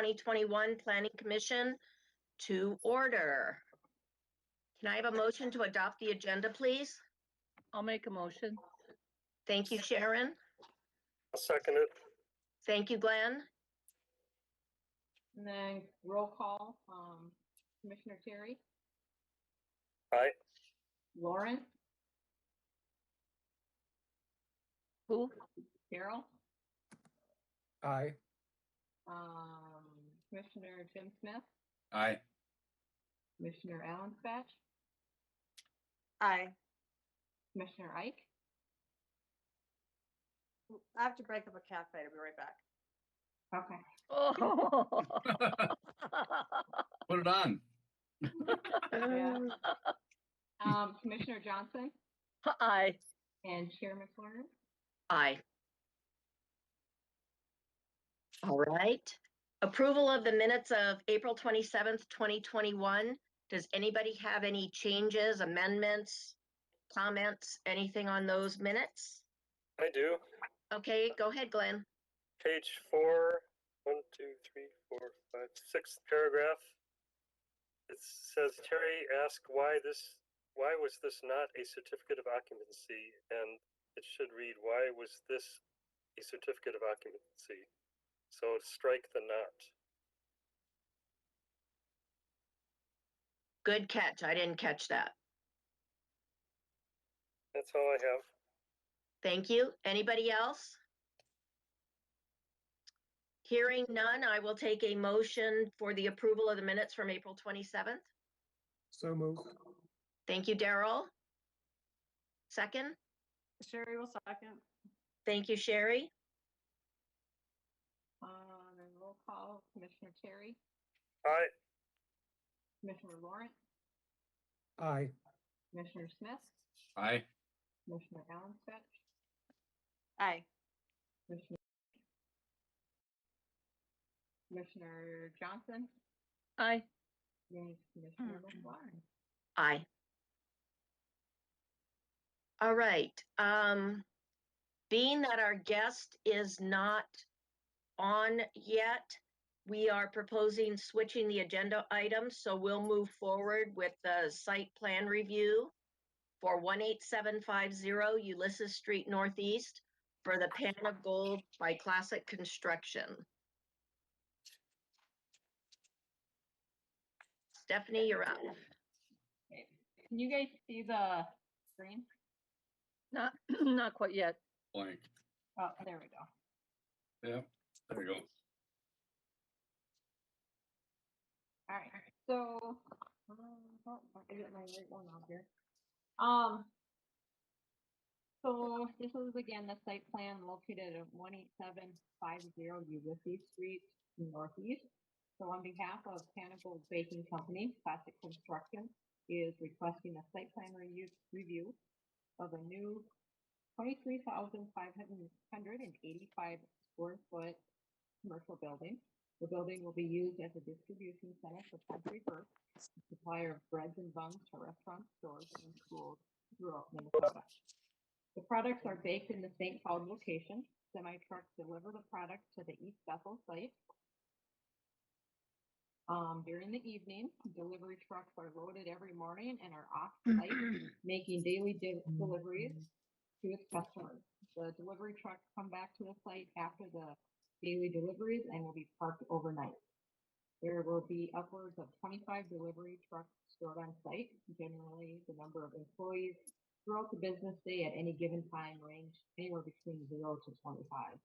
2021 Planning Commission to order. Can I have a motion to adopt the agenda, please? I'll make a motion. Thank you, Sharon. I'll second it. Thank you, Glenn. And then roll call, Commissioner Terry, Aye. Lauren, Who? Carol, Aye. Commissioner Jim Smith, Aye. Commissioner Alan Spatch, Aye. Commissioner Ike. I have to break up a cat fight. I'll be right back. Okay. Oh. Put it on. Yeah. Commissioner Johnson Aye. and Chair McLaurin. Aye. All right. Approval of the minutes of April 27th, 2021. Does anybody have any changes, amendments, comments, anything on those minutes? I do. Okay, go ahead, Glenn. Page 4, 1, 2, 3, 4, 5, 6th paragraph. It says Terry asked why was this not a certificate of occupancy? And it should read, why was this a certificate of occupancy? So strike the not. Good catch. I didn't catch that. That's all I have. Thank you. Anybody else? Hearing none, I will take a motion for the approval of the minutes from April 27th. So moved. Thank you, Daryl. Second. Sherry will second. Thank you, Sherry. Then roll call, Commissioner Terry, Aye. Commissioner Lawrence, Aye. Commissioner Smith, Aye. Commissioner Alan Spatch, Aye. Commissioner Johnson, Aye. and Commissioner McLaurin. Aye. All right. Being that our guest is not on yet, we are proposing switching the agenda items, so we'll move forward with the site plan review for 18750 Ulysses Street Northeast for the Pan of Gold by Classic Construction. Stephanie, you're up. Okay. Can you guys see the screen? Not quite yet. Blank. Oh, there we go. Yeah. There we go. All right, so I get my right one out here. So this is again the site plan located at 18750 Ulysses Street Northeast. So on behalf of Pinnacle Baking Company, Classic Construction is requesting a site plan review of a new 23,585 square foot commercial building. The building will be used as a distribution center for Country First, a supplier of breads and buns to restaurants, stores, and schools throughout Minnesota. The products are baked in the St. Cloud location. Semi-trucks deliver the product to the East Bethel site. During the evening, delivery trucks are loaded every morning and are off-site, making daily deliveries to its customers. The delivery trucks come back to the site after the daily deliveries and will be parked overnight. There will be upwards of 25 delivery trucks stored on site. Generally, the number of employees throughout the business day at any given time range anywhere between 0 to 25.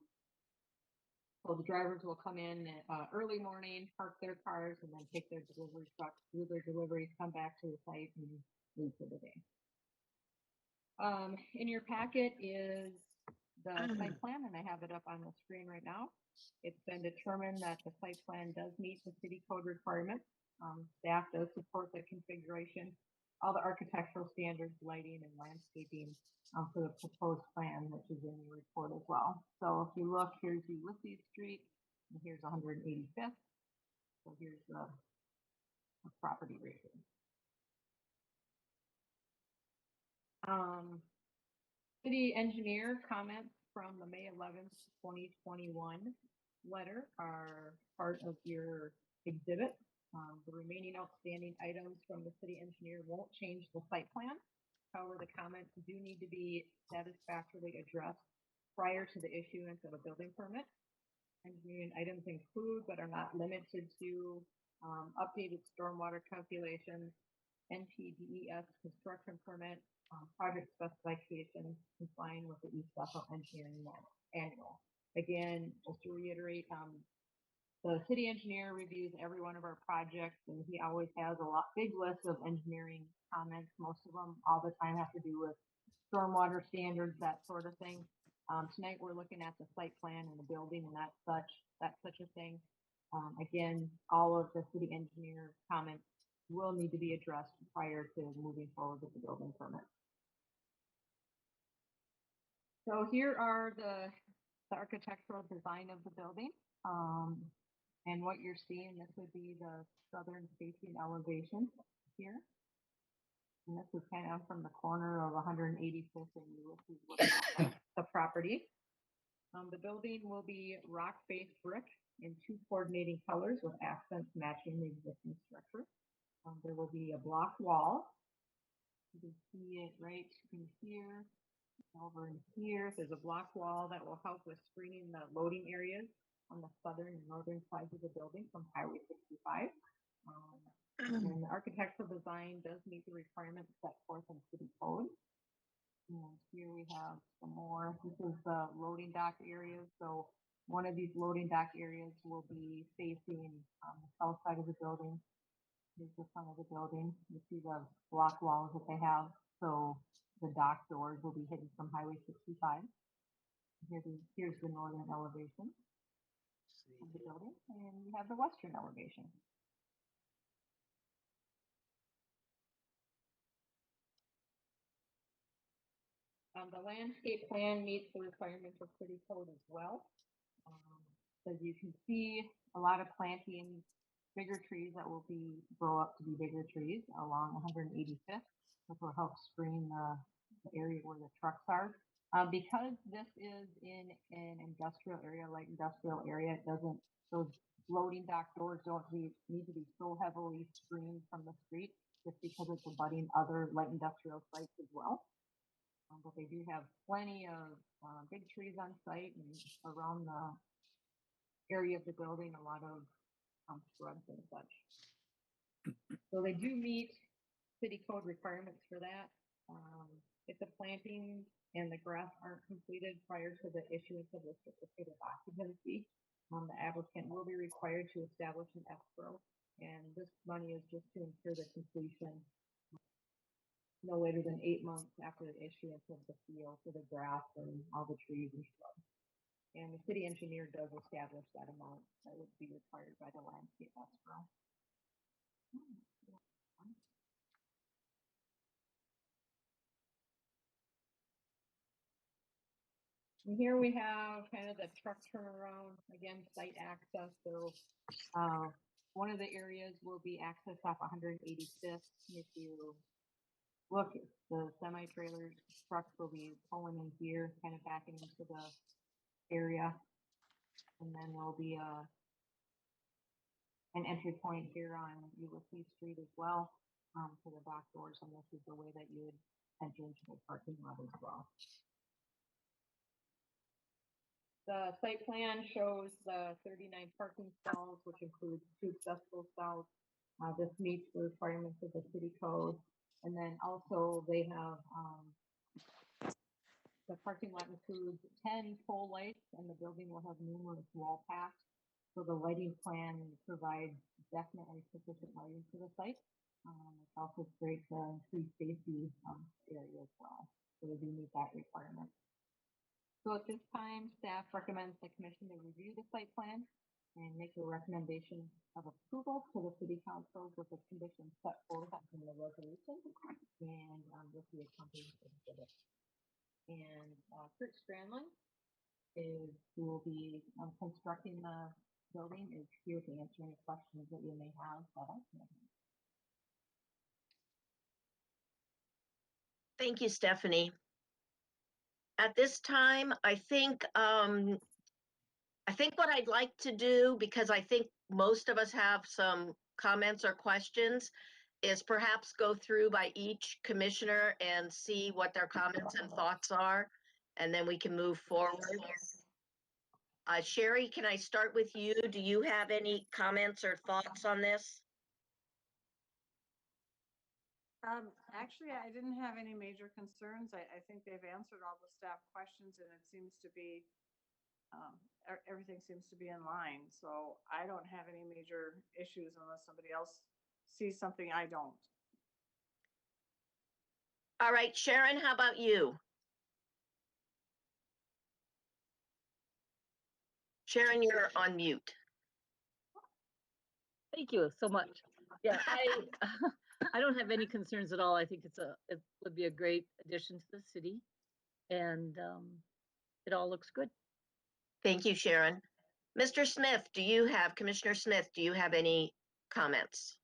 So the drivers will come in early morning, park their cars, and then take their delivery trucks, do their deliveries, come back to the site, and leave for the day. In your packet is the site plan, and I have it up on the screen right now. It's been determined that the site plan does meet the city code requirements. Staff does support the configuration, all the architectural standards, lighting, and landscaping for the proposed plan, which is in your report as well. So if you look, here's Ulysses Street, and here's 185th. So here's the property rating. City engineer comments from the May 11th, 2021 letter are part of your exhibit. The remaining outstanding items from the city engineer won't change the site plan. However, the comments do need to be satisfactorily addressed prior to the issuance of a building permit. Engineering items include, but are not limited to, updated stormwater calculations, NPDES construction permit, project specifications complying with the East Bethel Engineering Manual. Again, just to reiterate, the city engineer reviews every one of our projects, and he always has a big list of engineering comments. Most of them all the time have to do with stormwater standards, that sort of thing. Tonight we're looking at the site plan and the building, and that's such a thing. Again, all of the city engineer comments will need to be addressed prior to moving forward with the building permit. So here are the architectural design of the building. And what you're seeing, this would be the southern facing elevation here. And this is kind of from the corner of 185th and Ulysses looking at the property. The building will be rock-faced brick in 2 coordinating colors with accents matching the existing structure. There will be a block wall. You can see it right in here, over in here. There's a block wall that will help with screening the loading areas on the southern and northern sides of the building from Highway 65. And the architectural design does meet the requirements set forth in city code. And here we have some more. This is the loading dock areas. So one of these loading dock areas will be facing the south side of the building. Here's the front of the building. You see the block walls that they have. So the dock doors will be hidden from Highway 65. Here's the northern elevation of the building, and you have the western elevation. The landscape plan meets the requirements of city code as well. As you can see, a lot of plantings, bigger trees that will grow up to be bigger trees along 185th, which will help screen the area where the trucks are. Because this is in an industrial area, light industrial area, those loading dock doors don't need to be so heavily screened from the street, just because it's abutting other light industrial sites as well. But they do have plenty of big trees on site, and around the area of the building, a lot of shrubs and such. So they do meet city code requirements for that. If the planting and the grass aren't completed prior to the issuance of the certificate of occupancy, the applicant will be required to establish an escrow, and this money is just to ensure the completion no later than 8 months after the issuance of the field for the grass and all the trees and shrubs. And the city engineer does establish that amount that would be required by the landscape escrow. And here we have kind of the truck turnaround, again, site access. So one of the areas will be access off 185th. If you look, the semi-trailer trucks will be pulling in here, kind of backing into the area. And then there'll be an entry point here on Ulysses Street as well, to the back doors, and this is the way that you would enter into the parking lot as well. The site plan shows the 39 parking stalls, which includes 2 accessible stalls. This meets the requirements of the city code. And then also they have, the parking lot includes 10 pole lights, and the building will have numerous wall packs. So the lighting plan provides definitely sufficient lighting to the site. It's also great to increase safety area as well. So they do meet that requirement. So at this time, staff recommends the commission to review the site plan and make a recommendation of approval to the city council with the conditions set forth in the resolution and with the accompanying exhibit. And Kurt Strandland who will be constructing the building, is here to answer any questions that you may have. Thank you, Stephanie. At this time, I think I think what I'd like to do, because I think most of us have some comments or questions, is perhaps go through by each commissioner and see what their comments and thoughts are, and then we can move forward. Sherry, can I start with you? Do you have any comments or thoughts on this? Actually, I didn't have any major concerns. I think they've answered all the staff questions, and it seems to be, everything seems to be in line. So I don't have any major issues unless somebody else sees something I don't. All right, Sharon, how about you? Sharon, you're on mute. Thank you so much. Yeah, I don't have any concerns at all. I think it would be a great addition to the city, and it all looks good. Thank you, Sharon. Mr. Smith, Commissioner Smith, do you have any comments?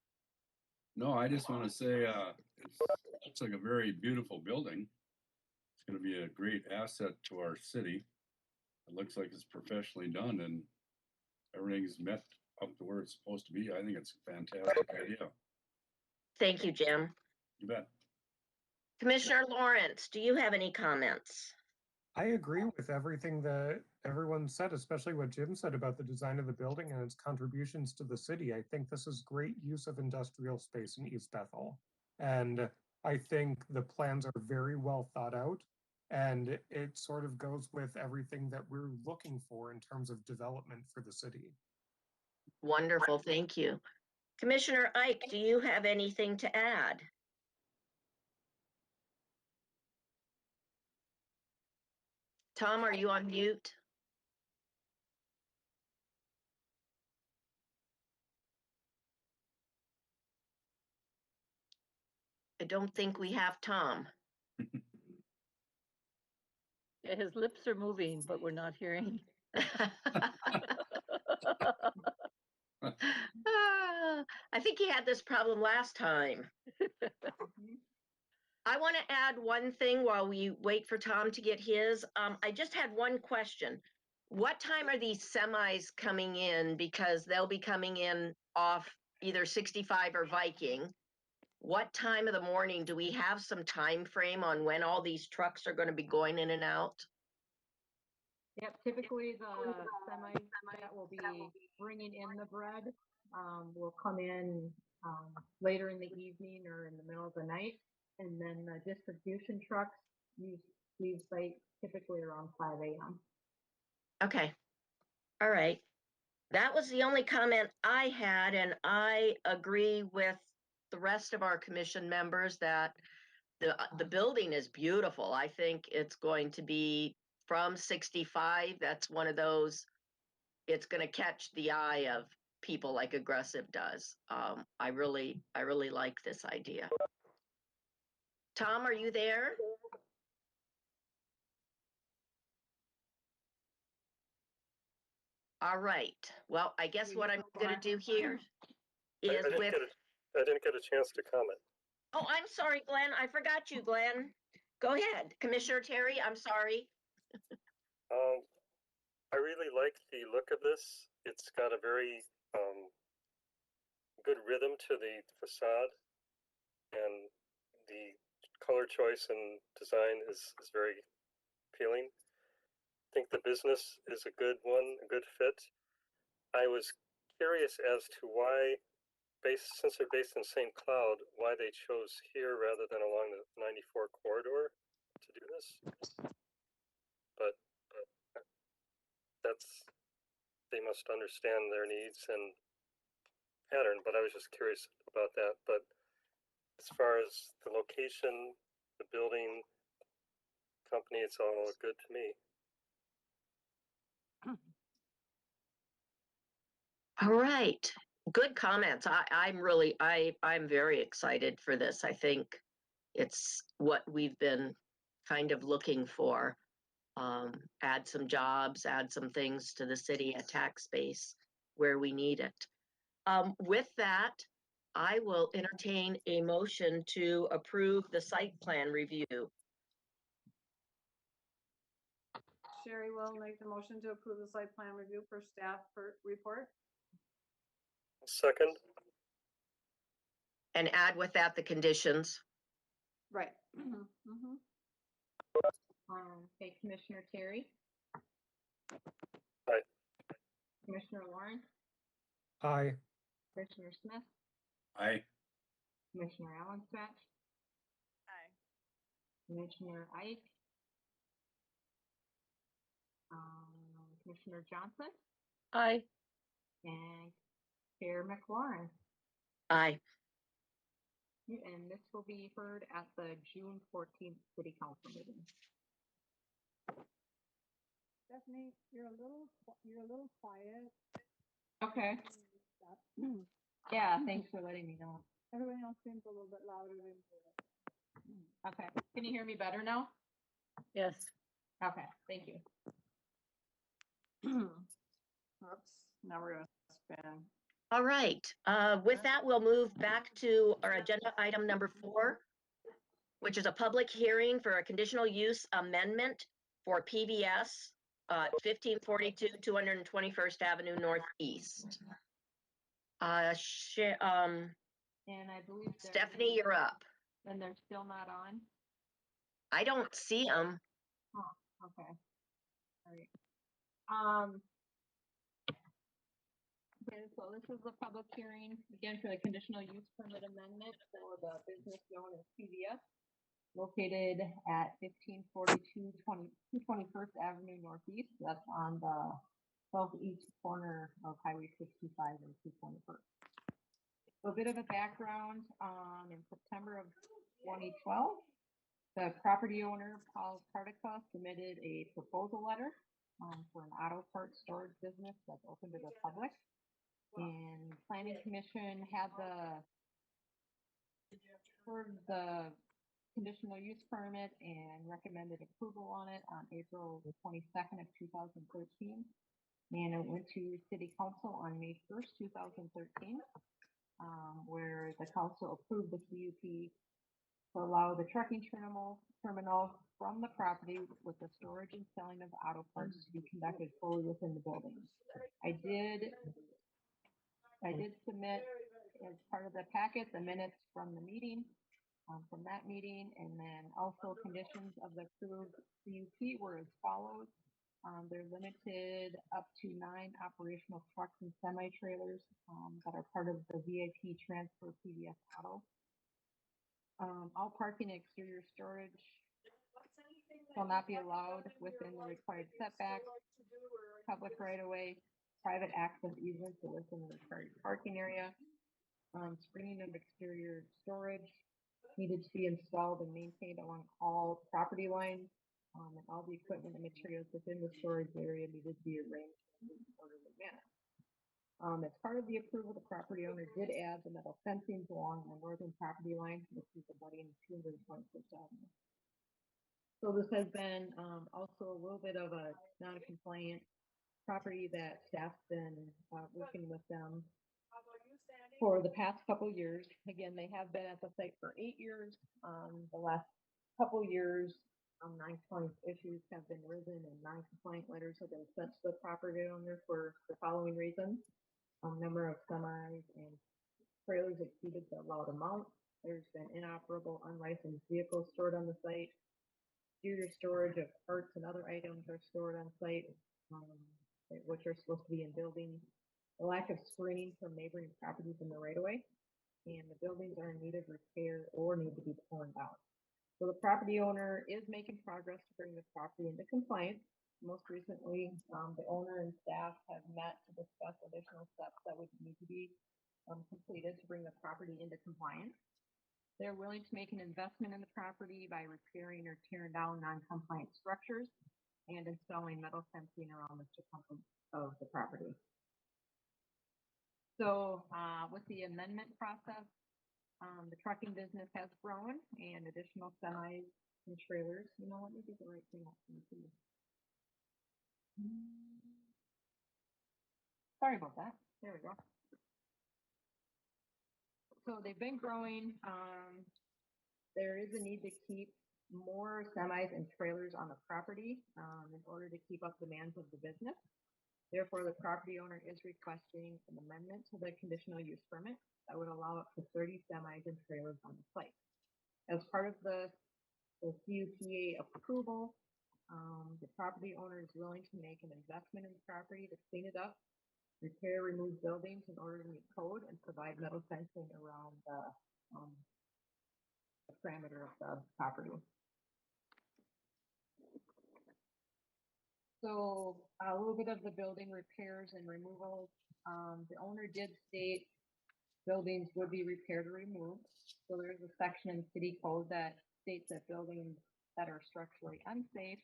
No, I just want to say, it's like a very beautiful building. It's going to be a great asset to our city. It looks like it's professionally done and everything's met up to where it's supposed to be. I think it's a fantastic idea. Thank you, Jim. You bet. Commissioner Lawrence, do you have any comments? I agree with everything that everyone said, especially what Jim said about the design of the building and its contributions to the city. I think this is great use of industrial space in East Bethel. And I think the plans are very well thought out. And it sort of goes with everything that we're looking for in terms of development for the city. Wonderful, thank you. Commissioner Ike, do you have anything to add? Tom, are you on mute? I don't think we have Tom. Yeah, his lips are moving, but we're not hearing. I think he had this problem last time. I want to add one thing while we wait for Tom to get his. I just had one question. What time are these semis coming in? Because they'll be coming in off either 65 or Viking. What time of the morning? Do we have some time frame on when all these trucks are going to be going in and out? Yep, typically the semis that will be bringing in the bread will come in later in the evening or in the middle of the night. And then the distribution trucks leave site typically around 5 a.m. Okay. All right. That was the only comment I had, and I agree with the rest of our commission members that the building is beautiful. I think it's going to be from 65. That's one of those, it's going to catch the eye of people like Aggressive does. I really like this idea. Tom, are you there? All right. Well, I guess what I'm going to do here is I didn't get a chance to comment. Oh, I'm sorry, Glenn. I forgot you, Glenn. Go ahead. Commissioner Terry, I'm sorry. I really like the look of this. It's got a very good rhythm to the facade, and the color choice and design is very appealing. I think the business is a good one, a good fit. I was curious as to why, since they're based in St. Cloud, why they chose here rather than along the 94 corridor to do this. But they must understand their needs and pattern, but I was just curious about that. But as far as the location, the building, company, it's all good to me. All right. Good comments. I'm very excited for this. I think it's what we've been kind of looking for. Add some jobs, add some things to the city, a tax base where we need it. With that, I will entertain a motion to approve the site plan review. Sherry will make the motion to approve the site plan review per staff report. Second, And add with that the conditions. Right. Mhm. Okay, Commissioner Terry. Aye. Commissioner Warren, Aye. Commissioner Smith, Aye. Commissioner Allen Stretch, Aye. Commissioner Ike, Commissioner Johnson, Aye. and Chair McLaurin. Aye. And this will be heard at the June 14th City Council meeting. Stephanie, you're a little quiet. Okay. Yeah, thanks for letting me know. Everyone else seems a little bit louder than you. Okay, can you hear me better now? Yes. Okay, thank you. Oops, now we're gonna spin. All right. With that, we'll move back to our agenda item number 4, which is a public hearing for a conditional use amendment for PVS 1542 221st Avenue Northeast. And I believe Stephanie, you're up. And they're still not on? I don't see them. Oh, okay. All right. Okay, so this is the public hearing, again, for the conditional use permit amendment for the business known as PVS, located at 1542 221st Avenue Northeast. That's on the southeast corner of Highway 65 and 221st. So a bit of a background, in September of 2012, the property owner, Paul Cartica, submitted a proposal letter for an auto parts storage business that's open to the public. And Planning Commission had heard the conditional use permit and recommended approval on it on April 22nd of 2013. And it went to City Council on May 1st, 2013, where the council approved the CUP to allow the trucking terminal from the property with the storage and selling of auto parts to be conducted fully within the building. I did submit as part of the packet the minutes from the meeting, from that meeting, and then also conditions of the approved CUP were as follows. They're limited up to 9 operational trucks and semi-trailers that are part of the VIP transfer PVS auto. All parking and exterior storage shall not be allowed within the required setbacks, public right-of-way, private access easements within the required parking area. Screening of exterior storage needed to be installed and maintained along all property lines, and all the equipment and materials within the storage area needed to be arranged in an orderly manner. As part of the approval, the property owner did add the metal fencing along the northern property line, which is abutting 221st Avenue. So this has been also a little bit of a non-compliant property that staff's been working with them for the past couple years. Again, they have been at the site for 8 years. The last couple years, non-compliance issues have been risen and non-compliant letters have been sent to the property owner for the following reasons. Number of semis and trailers exceeded the allowed amount. There's been inoperable, unlicensed vehicles stored on the site. Exterior storage of parts and other items are stored on site, which are supposed to be in buildings. The lack of screening from neighboring properties in the right-of-way, and the buildings are in need of repair or need to be torn down. So the property owner is making progress to bring the property into compliance. Most recently, the owner and staff have met to discuss additional steps that would need to be completed to bring the property into compliance. They're willing to make an investment in the property by repairing or tearing down non-compliant structures and installing metal fencing around the circumference of the property. So with the amendment process, the trucking business has grown and additional semis and trailers. You know, let me get the right thing up for you. Sorry about that. There we go. So they've been growing. There is a need to keep more semis and trailers on the property in order to keep up demands of the business. Therefore, the property owner is requesting an amendment to the conditional use permit that would allow up to 30 semis and trailers on the site. As part of the CUPA approval, the property owner is willing to make an investment in the property to clean it up, repair, remove buildings in order to meet code, and provide metal fencing around the parameter of the property. So a little bit of the building repairs and removals. The owner did state buildings would be repaired or removed. So there's a section in city code that states that buildings that are structurally unsafe,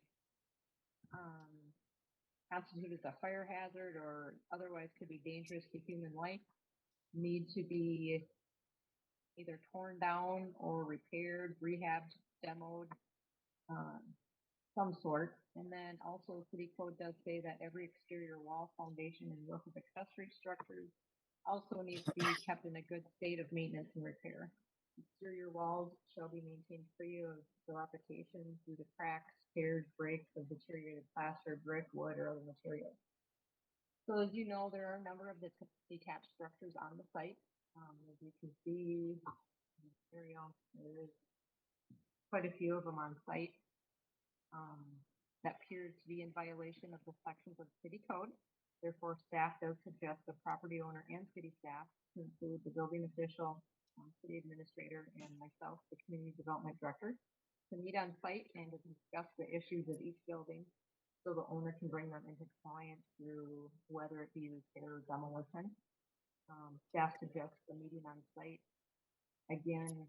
constituted as a fire hazard or otherwise could be dangerous to human life, need to be either torn down or repaired, rehabbed, demoed, some sort. And then also city code does say that every exterior wall, foundation, and roof of accessory structures also needs to be kept in a good state of maintenance and repair. Exterior walls shall be maintained free of dilapidation due to cracks, tears, breaks of deteriorated plaster, brick, wood, or other materials. So as you know, there are a number of the detached structures on the site. As you can see, there is quite a few of them on site that appear to be in violation of the sections of city code. Therefore, staff does suggest the property owner and city staff, to include the building official, city administrator, and myself, the community development director, to meet on site and to discuss the issues of each building so the owner can bring them into compliance through whether it be repair or demolition. Staff suggests the meeting on site again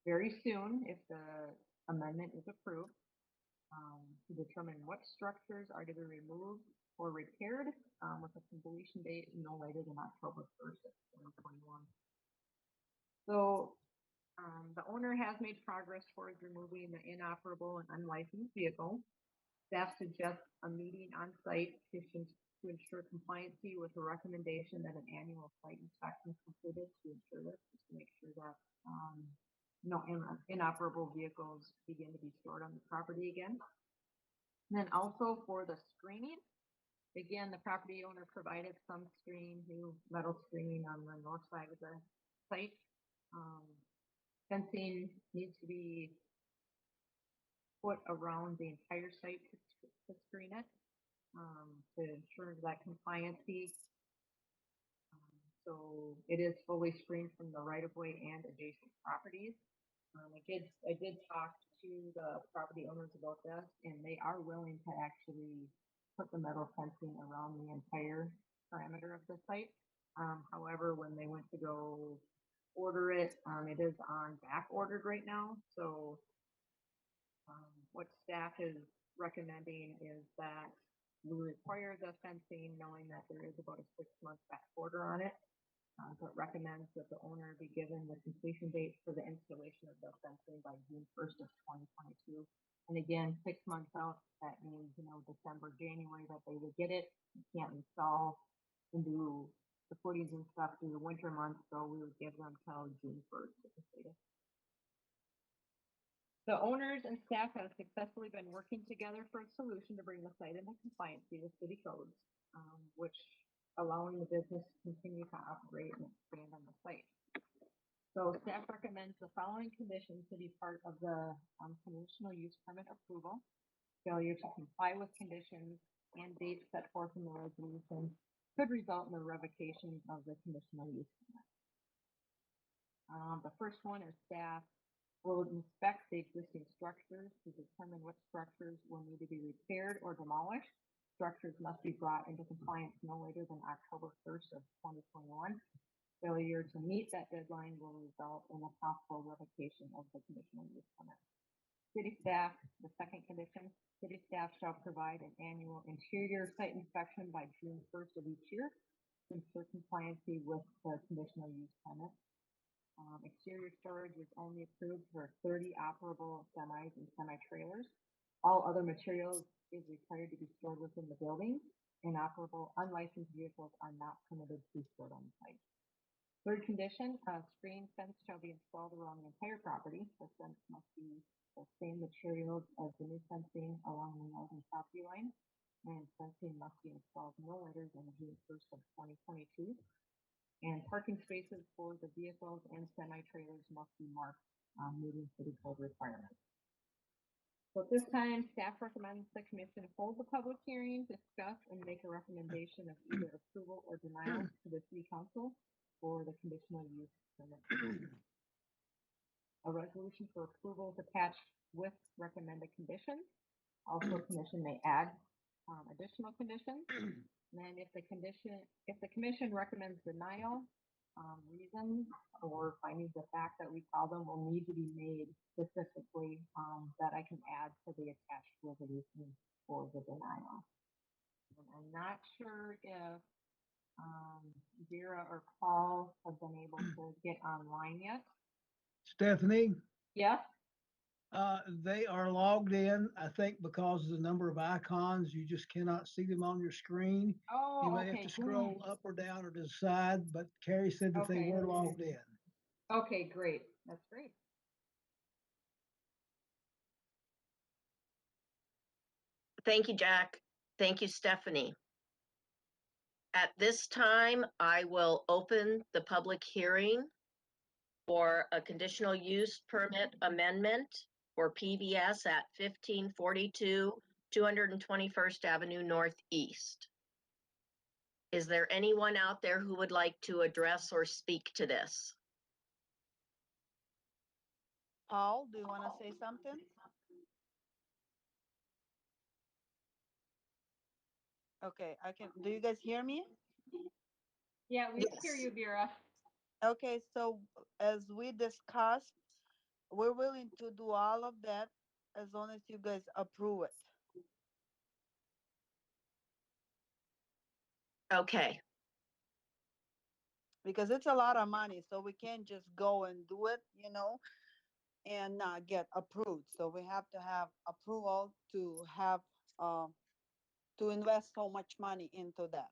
very soon if the amendment is approved, to determine what structures are to be removed or repaired with a completion date no later than October 1st of 2021. So the owner has made progress towards removing the inoperable and unlicensed vehicle. Staff suggests a meeting on site to ensure compliancy with the recommendation that an annual site inspection is completed to ensure this, just to make sure that no inoperable vehicles begin to be stored on the property again. And then also for the screening, again, the property owner provided some new metal screening on the north side of the site. Fencing needs to be put around the entire site to screen it, to ensure that compliancy. So it is fully screened from the right of way and adjacent properties. I did talk to the property owners about this, and they are willing to actually put the metal fencing around the entire parameter of the site. However, when they went to go order it, it is on back ordered right now. So what staff is recommending is that we require the fencing, knowing that there is about a 6-month back order on it. But recommends that the owner be given the completion date for the installation of the fencing by June 1st of 2022. And again, 6 months out, that means, December, January that they would get it. You can't install and do the footings and stuff through the winter months, so we would give them till June 1st to complete it. The owners and staff have successfully been working together for a solution to bring the site into compliance with city codes, which allowing the business to continue to operate and expand on the site. So staff recommends the following conditions to be part of the conditional use permit approval. Failure to comply with conditions and dates set forth in the resolution could result in the revocation of the conditional use permit. The first one is staff will inspect the existing structures to determine what structures will need to be repaired or demolished. Structures must be brought into compliance no later than October 1st of 2021. Failure to meet that deadline will result in a possible revocation of the conditional use permit. City staff, the second condition, city staff shall provide an annual interior site inspection by June 1st of each year to ensure compliancy with the conditional use permit. Exterior storage is only approved for 30 operable semis and semi-trailers. All other materials is required to be stored within the building. Inoperable, unlicensed vehicles are not permitted to be stored on site. Third condition, a screen fence shall be installed around the entire property. The fence must be the same materials as the new fencing along the northern property line. And fencing must be installed no later than June 1st of 2022. And parking spaces for the vehicles and semi-trailers must be marked, meeting city code requirements. So at this time, staff recommends the commission hold the public hearing, discuss, and make a recommendation of either approval or denial to the city council for the conditional use permit. A resolution for approval is attached with recommended conditions. Also, commission may add additional conditions. And then if the commission recommends denial, reasons or findings of fact that we call them will need to be made specifically that I can add to the attached resolution for the denial. And I'm not sure if Vera or Paul have been able to get online yet. Stephanie, Yes? they are logged in, I think because of the number of icons, you just cannot see them on your screen. Oh, You may okay, have to scroll good. up or down or to the side, but Carrie said that they Okay. were logged in. Okay, great. That's great. Thank you, Jack. Thank you, Stephanie. At this time, I will open the public hearing for a conditional use permit amendment for PBS at 1542 221st Avenue Northeast. Is there anyone out there who would like to address or speak to this? Paul, do you want to say something? Okay, I can. Do you guys hear me? Yeah, we hear Yes. you, Vera. Okay, so as we discussed, we're willing to do all of that as long as you guys approve it. Okay, Because it's a lot of money, so we can't just go and do it, and not get approved. So we have to have approval to have, to invest so much money into that.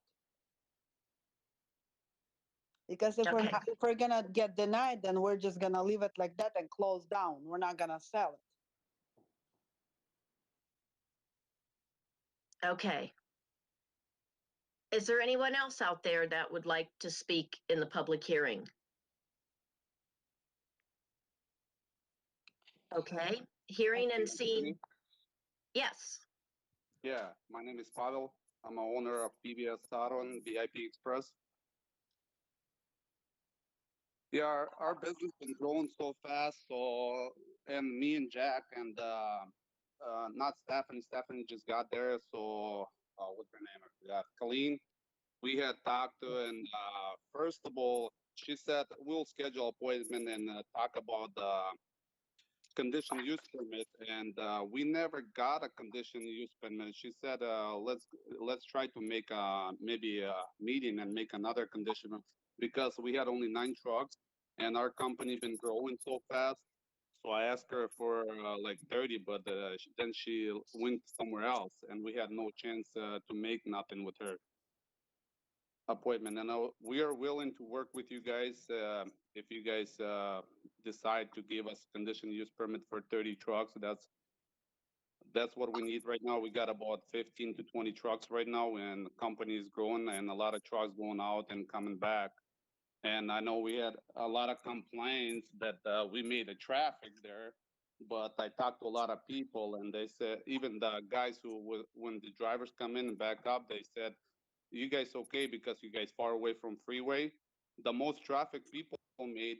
Because if Okay. if we're gonna get denied, then we're just gonna leave it like that and close down. We're not gonna sell it. Okay. Is there anyone else out there that would like to speak in the public hearing? Okay, hearing and seeing. Yes. Yeah, my name is Pavel. I'm a owner of PBS Saron VIP Express. Yeah, our business been growing so fast. So, and me and Jack and not Stephanie. Stephanie just got there. So, what's her name? I forgot. Colleen. We had talked to, and first of all, she said we'll schedule appointment and talk about the conditional use permit, and we never got a conditional use permit. She said, let's try to make maybe a meeting and make another conditional, because we had only 9 trucks and our company been growing so fast. So I asked her for like 30, but then she went somewhere else, and we had no chance to make nothing with her appointment. And we are willing to work with you guys if you guys decide to give us conditional use permit for 30 trucks. That's what we need right now. We got about 15 to 20 trucks right now, and the company is growing, and a lot of trucks going out and coming back. And I know we had a lot of complaints that we made a traffic there, but I talked to a lot of people, and they said, even the guys when the drivers come in and back up, they said, you guys okay because you guys far away from freeway. The most traffic people made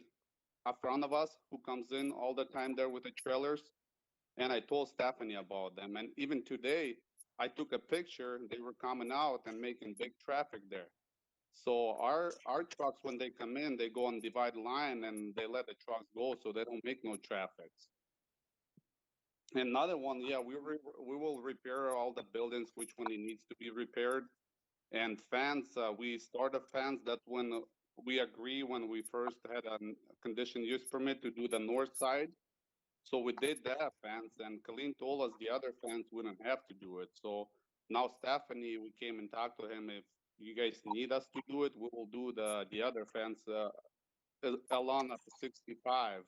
in front of us, who comes in all the time there with the trailers. And I told Stephanie about them. And even today, I took a picture. They were coming out and making big traffic there. So our trucks, when they come in, they go on divided line and they let the trucks go, so they don't make no traffic. Another one, yeah, we will repair all the buildings, which one it needs to be repaired. And fans, we started fans. That's when we agree, when we first had a conditional use permit, to do the north side. So we did that fence, and Colleen told us the other fence wouldn't have to do it. So now Stephanie, we came and talked to him. If you guys need us to do it, we will do the other fence along up to 65.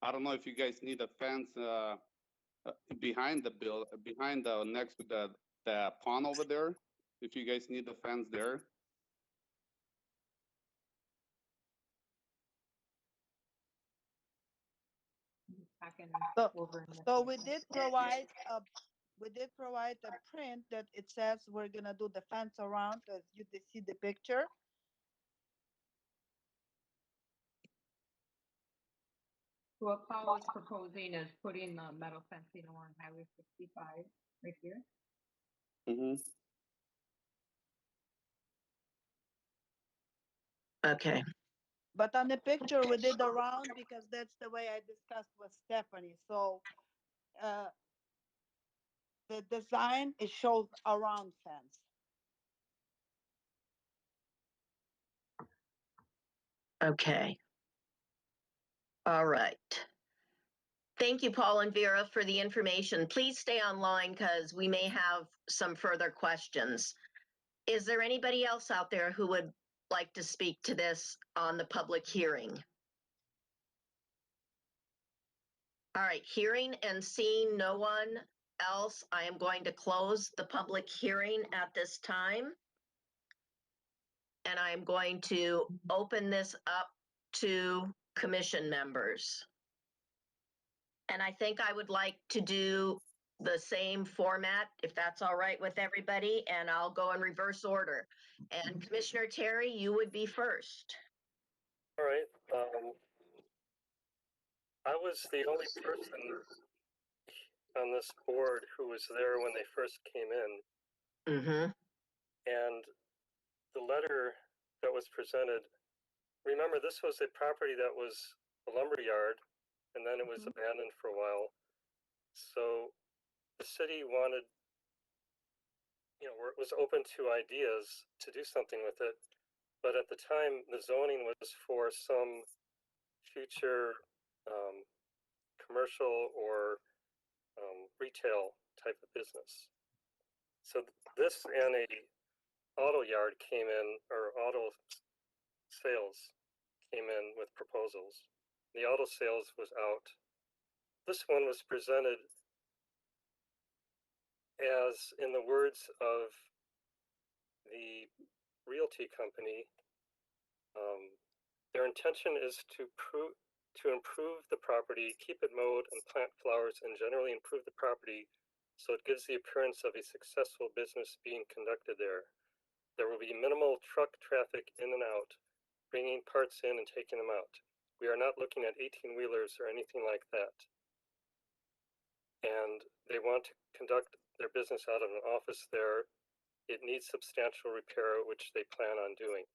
I don't know if you guys need a fence behind the next to the pond over there. If you guys need a fence there. So we did provide a print that it says we're gonna do the fence around, as you can see the picture. What Paul is proposing is putting the metal fencing along Highway 65 right here. Mm-hmm. Okay, But on the picture, we did around because that's the way I discussed with Stephanie. So the design, it shows around fence. okay. All right. Thank you, Paul and Vera, for the information. Please stay online because we may have some further questions. Is there anybody else out there who would like to speak to this on the public hearing? All right, hearing and seeing no one else, I am going to close the public hearing at this time. And I am going to open this up to commission members. And I think I would like to do the same format, if that's all right with everybody, and I'll go in reverse order. And Commissioner Terry, you would be first. All right. I was the only person on this board who was there when they first came in. Mm-hmm. And the letter that was presented, remember, this was a property that was a lumber yard, and then it was abandoned for a while. So the city wanted, it was open to ideas to do something with it. But at the time, the zoning was for some future commercial or retail type of business. So this and a auto yard came in, or auto sales came in with proposals. The auto sales was out. This one was presented as, in the words of the realty company, their intention is to improve the property, keep it mowed, and plant flowers, and generally improve the property so it gives the appearance of a successful business being conducted there. There will be minimal truck traffic in and out, bringing parts in and taking them out. We are not looking at 18-wheelers or anything like that. And they want to conduct their business out of an office there. It needs substantial repair, which they plan on doing.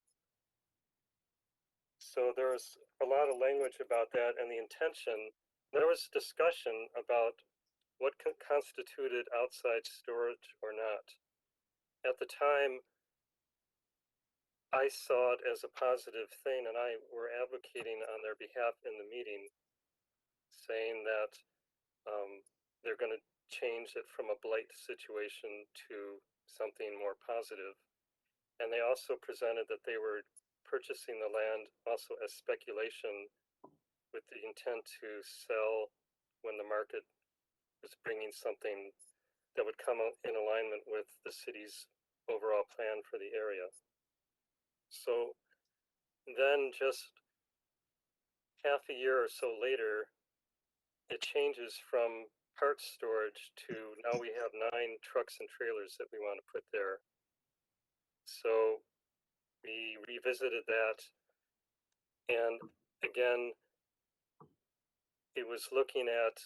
So there was a lot of language about that, and the intention, there was discussion about what constituted outside storage or not. At the time, I saw it as a positive thing, and I were advocating on their behalf in the meeting, saying that they're going to change it from a blight situation to something more positive. And they also presented that they were purchasing the land also as speculation with the intent to sell when the market was bringing something that would come in alignment with the city's overall plan for the area. So then just half a year or so later, it changes from parts storage to now we have 9 trucks and trailers that we want to put there. So we revisited that, and again, it was looking at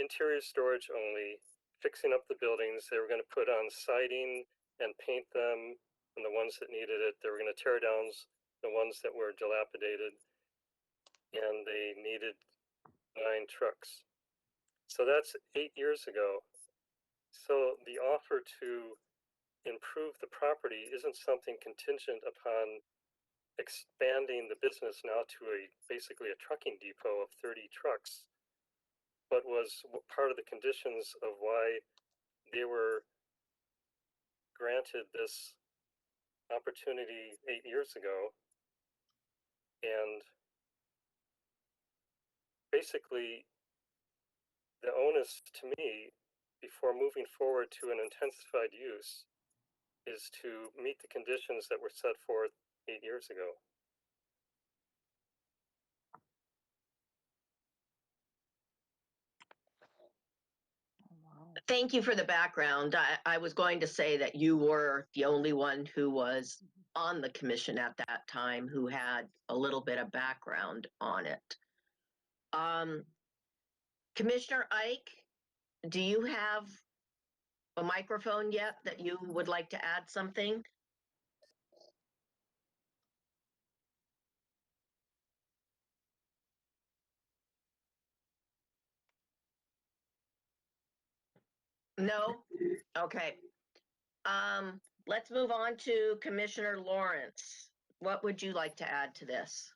interior storage only, fixing up the buildings. They were going to put on siding and paint them, and the ones that needed it, they were going to tear down the ones that were dilapidated, and they needed 9 trucks. So that's 8 years ago. So the offer to improve the property isn't something contingent upon expanding the business now to basically a trucking depot of 30 trucks, but was part of the conditions of why they were granted this opportunity 8 years ago. And basically, the onus to me, before moving forward to an intensified use, is to meet the conditions that were set forth 8 years ago. Thank you for the background. I was going to say that you were the only one who was on the commission at that time who had a little bit of background on it. Commissioner Ike, do you have a microphone yet that you would like to add something? No? Okay. Let's move on to Commissioner Lawrence. What would you like to add to this?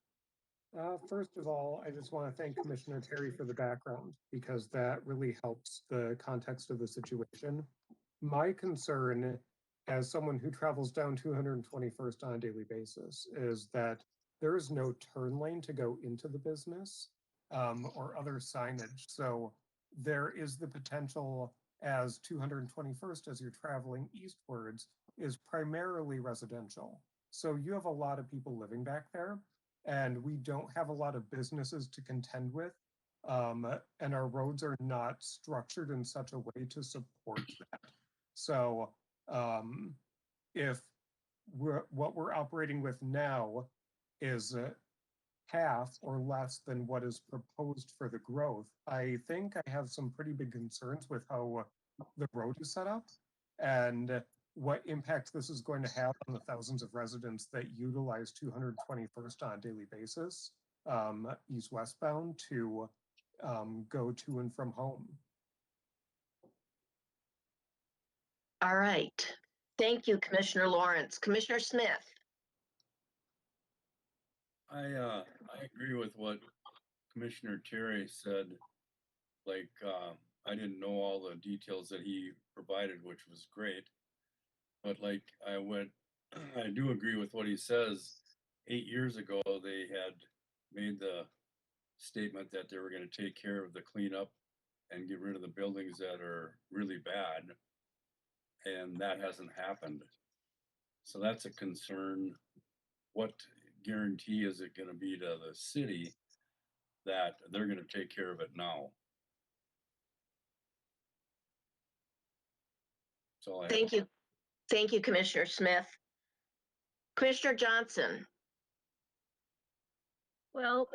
First of all, I just want to thank Commissioner Terry for the background because that really helps the context of the situation. My concern as someone who travels down 221st on a daily basis is that there is no turn lane to go into the business or other signage. So there is the potential as 221st, as you're traveling eastwards, is primarily residential. So you have a lot of people living back there, and we don't have a lot of businesses to contend with. And our roads are not structured in such a way to support that. So if what we're operating with now is half or less than what is proposed for the growth, I think I have some pretty big concerns with how the road is set up and what impact this is going to have on the thousands of residents that utilize 221st on a daily basis, east-westbound, to go to and from home. All right. Thank you, Commissioner Lawrence. Commissioner Smith. I agree with what Commissioner Terry said. Like, I didn't know all the details that he provided, which was great. But like I do agree with what he says. 8 years ago, they had made the statement that they were going to take care of the cleanup and get rid of the buildings that are really bad. And that hasn't happened. So that's a concern. What guarantee is it going to be to the city that they're going to take care of it now? So Thank you. Thank you, Commissioner Smith. Commissioner Johnson. Well,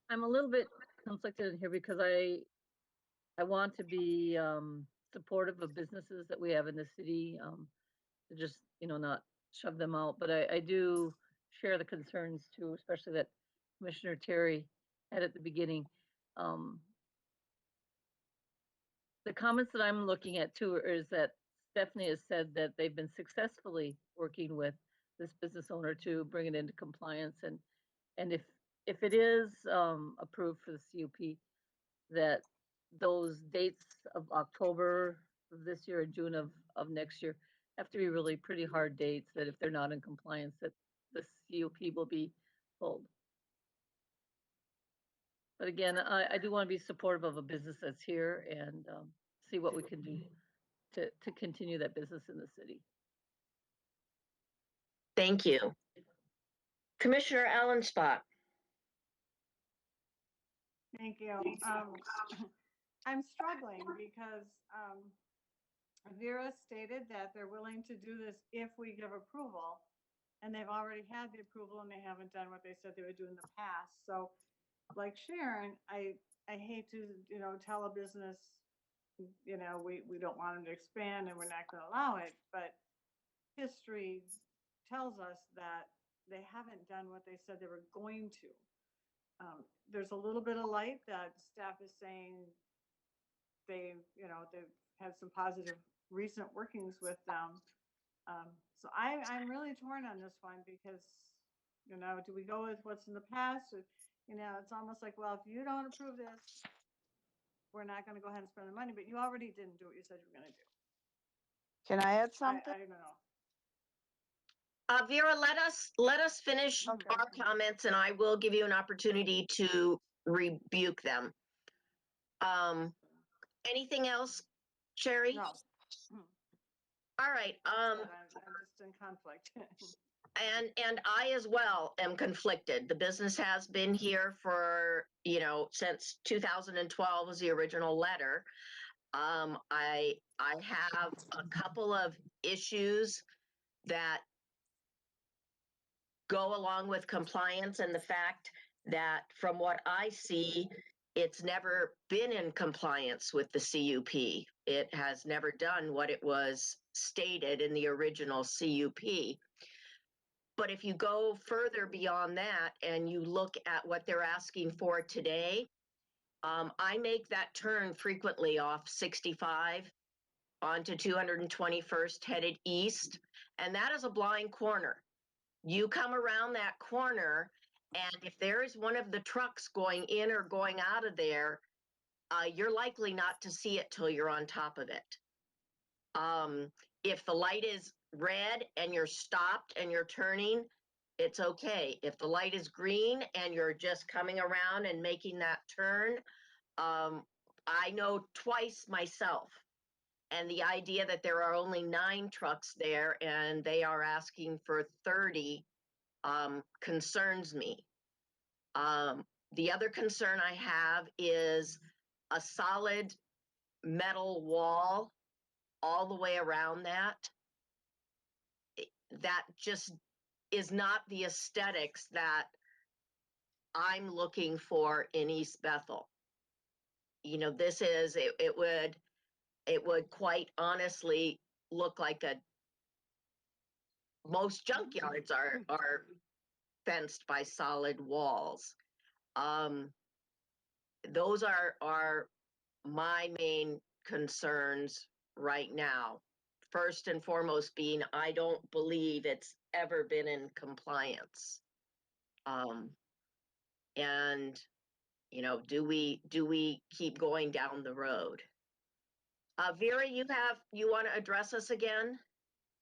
I'm a little bit conflicted in here because I want to be supportive of businesses that we have in the city, to just, not shove them out. But I do share the concerns too, especially that Commissioner Terry had at the beginning. The comments that I'm looking at too is that Stephanie has said that they've been successfully working with this business owner to bring it into compliance. And if it is approved for the CUP, that those dates of October of this year and June of next year have to be really pretty hard dates, that if they're not in compliance, that the CUP will be pulled. But again, I do want to be supportive of a business that's here and see what we can do to continue that business in the city. Thank you. Commissioner Allenspach. Thank you. I'm struggling because Vera stated that they're willing to do this if we give approval, and they've already had the approval and they haven't done what they said they would do in the past. So like Sharon, I hate to, tell a business, we don't want them to expand and we're not going to allow it, but history tells us that they haven't done what they said they were going to. There's a little bit of light that staff is saying they've had some positive recent workings with them. So I'm really torn on this one because, do we go with what's in the past? Or, it's almost like, well, if you don't approve this, we're not going to go ahead and spend the money, but you already didn't do what you said you were going to do. Can I add something? I don't know. Vera, let us finish Okay. our comments, and I will give you an opportunity to rebuke them. Anything else, Sherry? No. All right, I'm just in conflict. and I as well am conflicted. The business has been here for, since 2012 was the original letter. I have a couple of issues that go along with compliance and the fact that from what I see, it's never been in compliance with the CUP. It has never done what it was stated in the original CUP. But if you go further beyond that and you look at what they're asking for today, I make that turn frequently off 65 onto 221st headed east, and that is a blind corner. You come around that corner, and if there is one of the trucks going in or going out of there, you're likely not to see it till you're on top of it. If the light is red and you're stopped and you're turning, it's okay. If the light is green and you're just coming around and making that turn, I know twice myself. And the idea that there are only 9 trucks there and they are asking for 30 concerns me. The other concern I have is a solid metal wall all the way around that. That just is not the aesthetics that I'm looking for in East Bethel. This is, it would quite honestly look like most junkyards are fenced by solid walls. Those are my main concerns right now. First and foremost being, I don't believe it's ever been in compliance. And, do we keep going down the road? Vera, you want to address us again?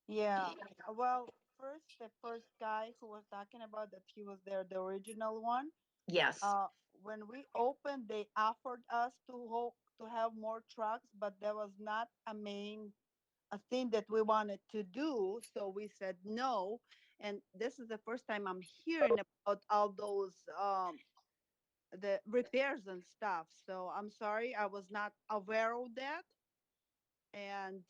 Yeah, well, the first guy who was talking about that he was there, the original one. Yes. When we opened, they offered us to have more trucks, but there was not a thing that we wanted to do, so we said no. And this is the first time I'm hearing about all those the repairs and stuff. So I'm sorry, I was not aware of that. And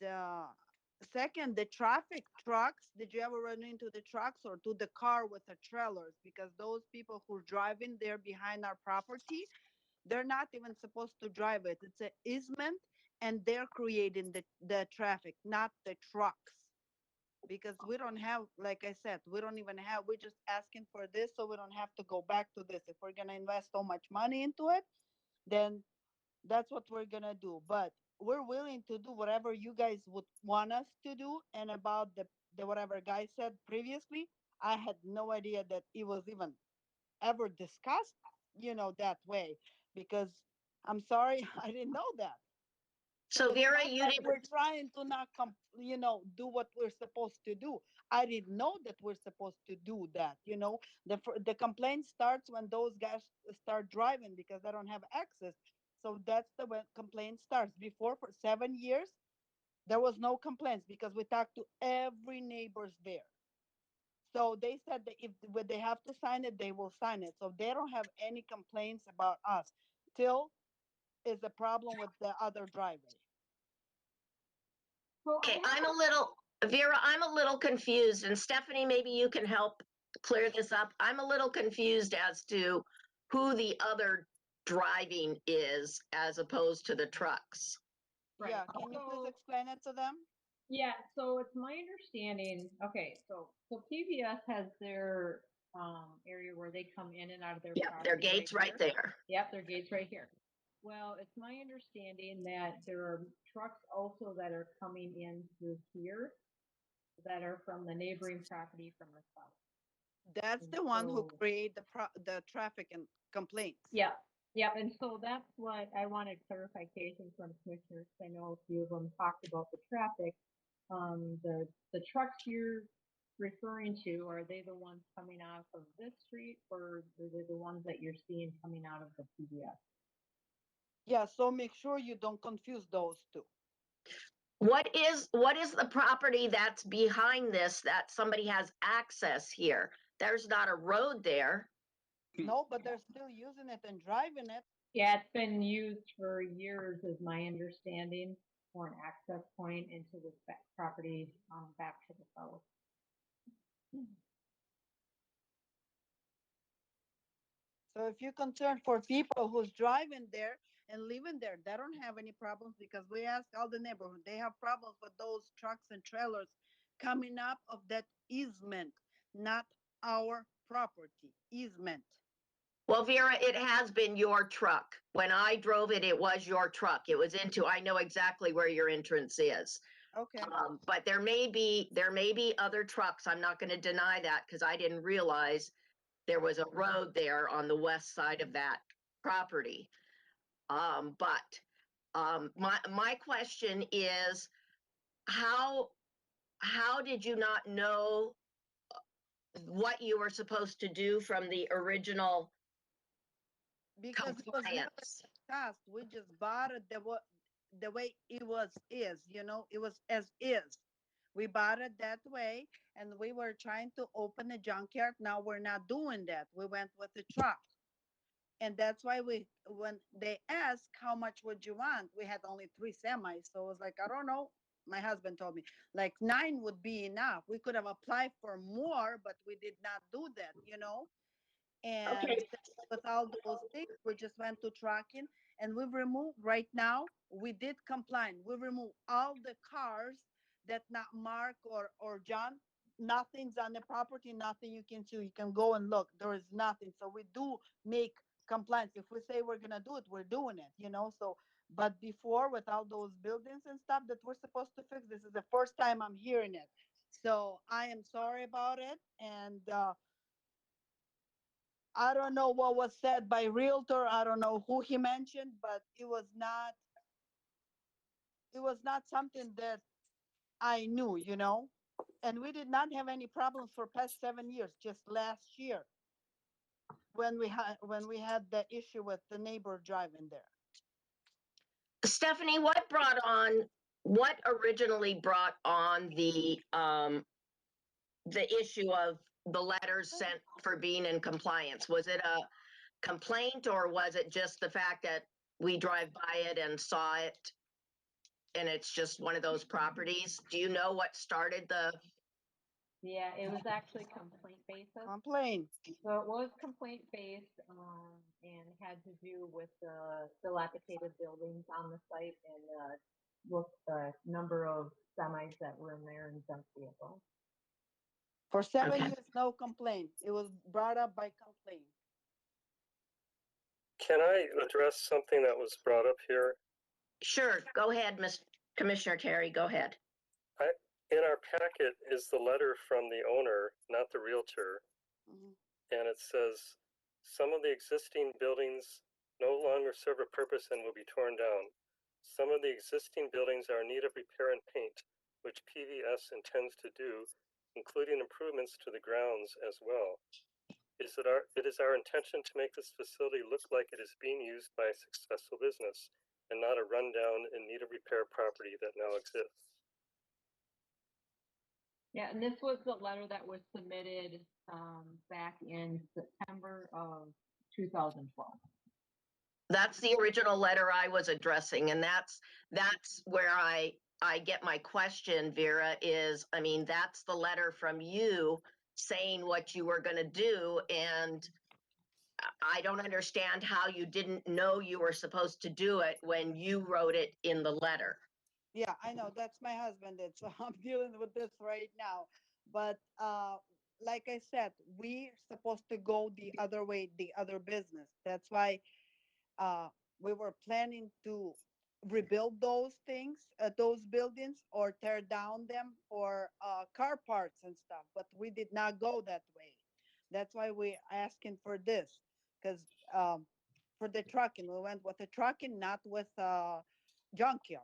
second, the traffic trucks. Did you ever run into the trucks or to the car with the trailers? Because those people who are driving there behind our property, they're not even supposed to drive it. It's an easement, and they're creating the traffic, not the trucks. Because we don't have, like I said, we're just asking for this so we don't have to go back to this. If we're going to invest so much money into it, then that's what we're going to do. But we're willing to do whatever you guys would want us to do. And about the whatever guy said previously, I had no idea that it was even ever discussed, that way, because I'm sorry, I didn't know that. So it's Vera, not you like didn't. we're trying to not do what we're supposed to do. I didn't know that we're supposed to do that. The complaint starts when those guys start driving because they don't have access. So that's when complaint starts. Before, for 7 years, there was no complaints because we talked to every neighbors there. So they said that if they have to sign it, they will sign it. So they don't have any complaints about us. Till is a problem with the other driveway. Okay, Vera, I'm a little confused, and Stephanie, maybe you can help clear this up. I'm a little confused as to who the other driving is as opposed to the trucks. Right. Yeah, can you please explain it to them? Yeah, so it's my understanding, okay, so PBS has their area where they come in and out of their Yeah, their property gate's right here. there. Yep, their gate's right here. Well, it's my understanding that there are trucks also that are coming in through here that are from the neighboring property from the south. That's And the one who so- create the traffic and complaints. Yeah, yeah, and so that's what I wanted clarification from commissioners. I know a few of them talked about the traffic. The trucks here referring to, are they the ones coming off of this street, or are they the ones that you're seeing coming out of the PBS? Yeah, so make sure you don't confuse those two. What is the property that's behind this that somebody has access here? There's not a road there. No, but they're still using it and driving it. Yeah, it's been used for years, is my understanding, for an access point into this back property, back to the south. So if you're concerned for people who's driving there and living there, they don't have any problems, because we asked all the neighborhood, they have problems with those trucks and trailers coming up of that easement, not our property, easement. Well, Vera, it has been your truck. When I drove it, it was your truck. It was I know exactly where your entrance is. Okay. But there may be other trucks. I'm not going to deny that because I didn't realize there was a road there on the west side of that property. My question is, how did you not know what you were supposed to do from the original Because it was never compliance? discussed. We just bought it the way it is, it was as is. We bought it that way, and we were trying to open a junkyard. Now we're not doing that. We went with the truck. And that's why when they asked how much would you want, we had only 3 semis. So it was like, I don't know. My husband told me like 9 would be enough. We could have applied for more, but we did not do that, And Okay. with all those things, we just went to tracking, and we've removed right now. We did comply. We removed all the cars that not Mark or John. Nothing's on the property. Nothing you can see. You can go and look. There is nothing. So we do make compliance. If we say we're gonna do it, we're doing it. So, but before, with all those buildings and stuff that we're supposed to fix, this is the first time I'm hearing it. So I am sorry about it, and I don't know what was said by realtor. I don't know who he mentioned, but it was not something that I knew. And we did not have any problems for past 7 years, just last year when we had the issue with the neighbor driving there. Stephanie, what originally brought on the issue of the letters sent for being in compliance? Was it a complaint, or was it just the fact that we drive by it and saw it and it's just one of those properties? Do you know what started the? Yeah, it was actually complaint basis. Complaint. So it was complaint based, and had to do with the dilapidated buildings on the site and the number of semis that were in there and junk vehicles. For 7 Okay. years, no complaint. It was brought up by complaint. Can I address something that was brought up here? Sure, go ahead, Commissioner Terry, go ahead. In our packet is the letter from the owner, not the realtor. Mhm. And it says, some of the existing buildings no longer serve a purpose and will be torn down. Some of the existing buildings are in need of repair and paint, which PVS intends to do, including improvements to the grounds as well. It is our intention to make this facility look like it is being used by a successful business and not a rundown in need of repair property that now exists. Yeah, and this was the letter that was submitted back in September of 2012. That's the original letter I was addressing, and that's where I get my question, Vera, is, I mean, that's the letter from you saying what you were going to do, and I don't understand how you didn't know you were supposed to do it when you wrote it in the letter. Yeah, I know. That's my husband. So I'm dealing with this right now. But like I said, we're supposed to go the other way, the other business. That's why we were planning to rebuild those things, those buildings, or tear down them for car parts and stuff. But we did not go that way. That's why we're asking for this, because for the trucking, we went with the trucking, not with junkyard.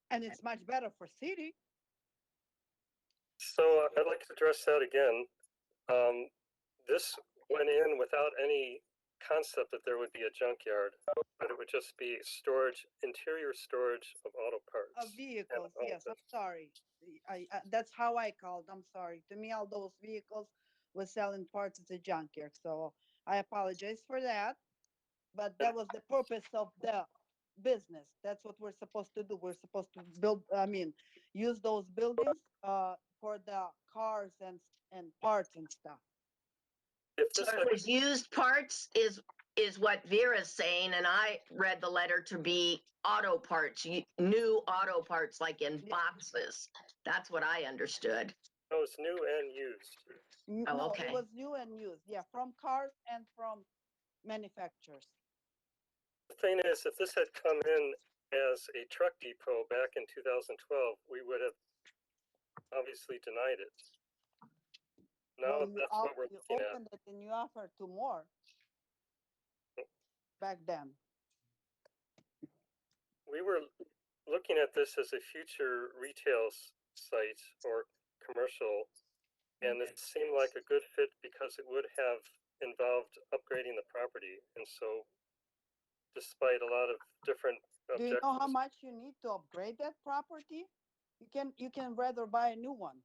And it's much better for city. So I'd like to address that again. This went in without any concept that there would be a junkyard, but it would just be storage, interior storage of auto parts. Of vehicles, all yes, I'm this. sorry. That's how I called, I'm sorry. To me, all those vehicles was selling parts at the junkyard, so I apologize for that. But that was the purpose of the business. That's what we're supposed to do. We're supposed to build, use those buildings, for the cars and parts and stuff. If So this it had, was used parts is what Vera's saying, and I read the letter to be auto parts, new auto parts like in Yeah. boxes. That's what I understood. no, it's new and used. Oh, No, okay. it was new and used, yeah, from cars and from manufacturers. The thing is, if this had come in as a truck depot back in 2012, we would have obviously denied it. Now Well, that's what we're you looking at. opened it and you offered to more back then. We were looking at this as a future retail site or commercial, and it seemed like a good fit because it would have involved upgrading the property. And so, despite a lot of different Do you know how objectives, much you need to upgrade that property? You can rather buy a new one.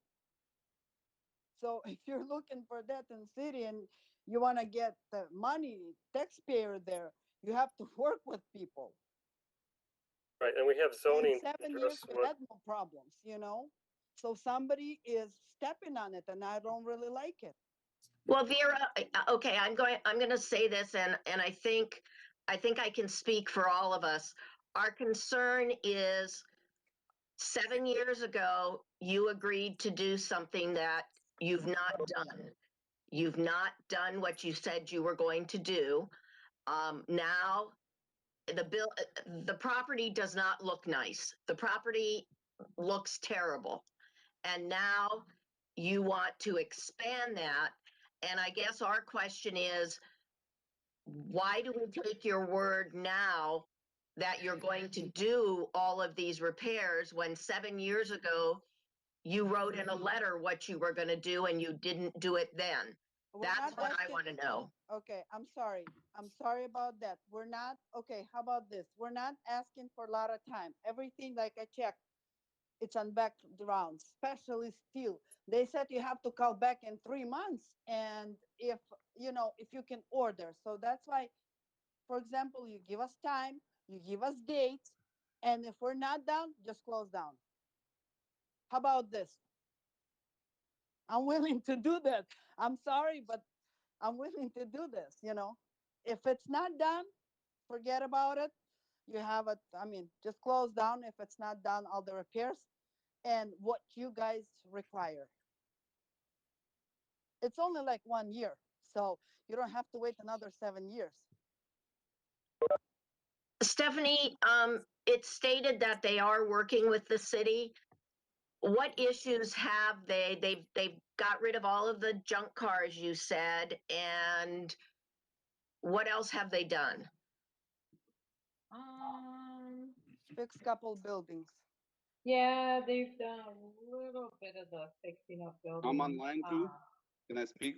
So if you're looking for that in city and you want to get the money, taxpayer there, you have to work with people. right? And we have zoning In 7 address years, we what had no problems, you know? So somebody is stepping on it and I don't really like it. Well, Vera, okay, I'm going to say this, and I think I can speak for all of us. Our concern is 7 years ago, you agreed to do something that you've not done. You've not done what you said you were going to do. Now, the property does not look nice. The property looks terrible. And now you want to expand that. And I guess our question is, why do we take your word now that you're going to do all of these repairs when 7 years ago you wrote in a letter what you were going to do and you didn't do it then? We're That's not what I asking- want to know. Okay, I'm sorry. I'm sorry about that. We're not, okay, how about this? We're not asking for a lot of time. Everything like I checked, it's on background, especially steel. They said you have to call back in 3 months. And if, if you can order. So that's why, for example, you give us time, you give us dates, and if we're not done, just close down. How about this? I'm willing to do that. I'm sorry, but I'm willing to do this, If it's not done, forget about it. You have it, just close down if it's not done, all the repairs and what you guys require. It's only like 1 year, so you don't have to wait another 7 years. Stephanie, it's stated that they are working with the city. What issues have they? They've got rid of all of the junk cars, you said, and what else have they done? Fix couple buildings. Yeah, they've done a little bit of the fixing up buildings. I'm online too. Can I speak?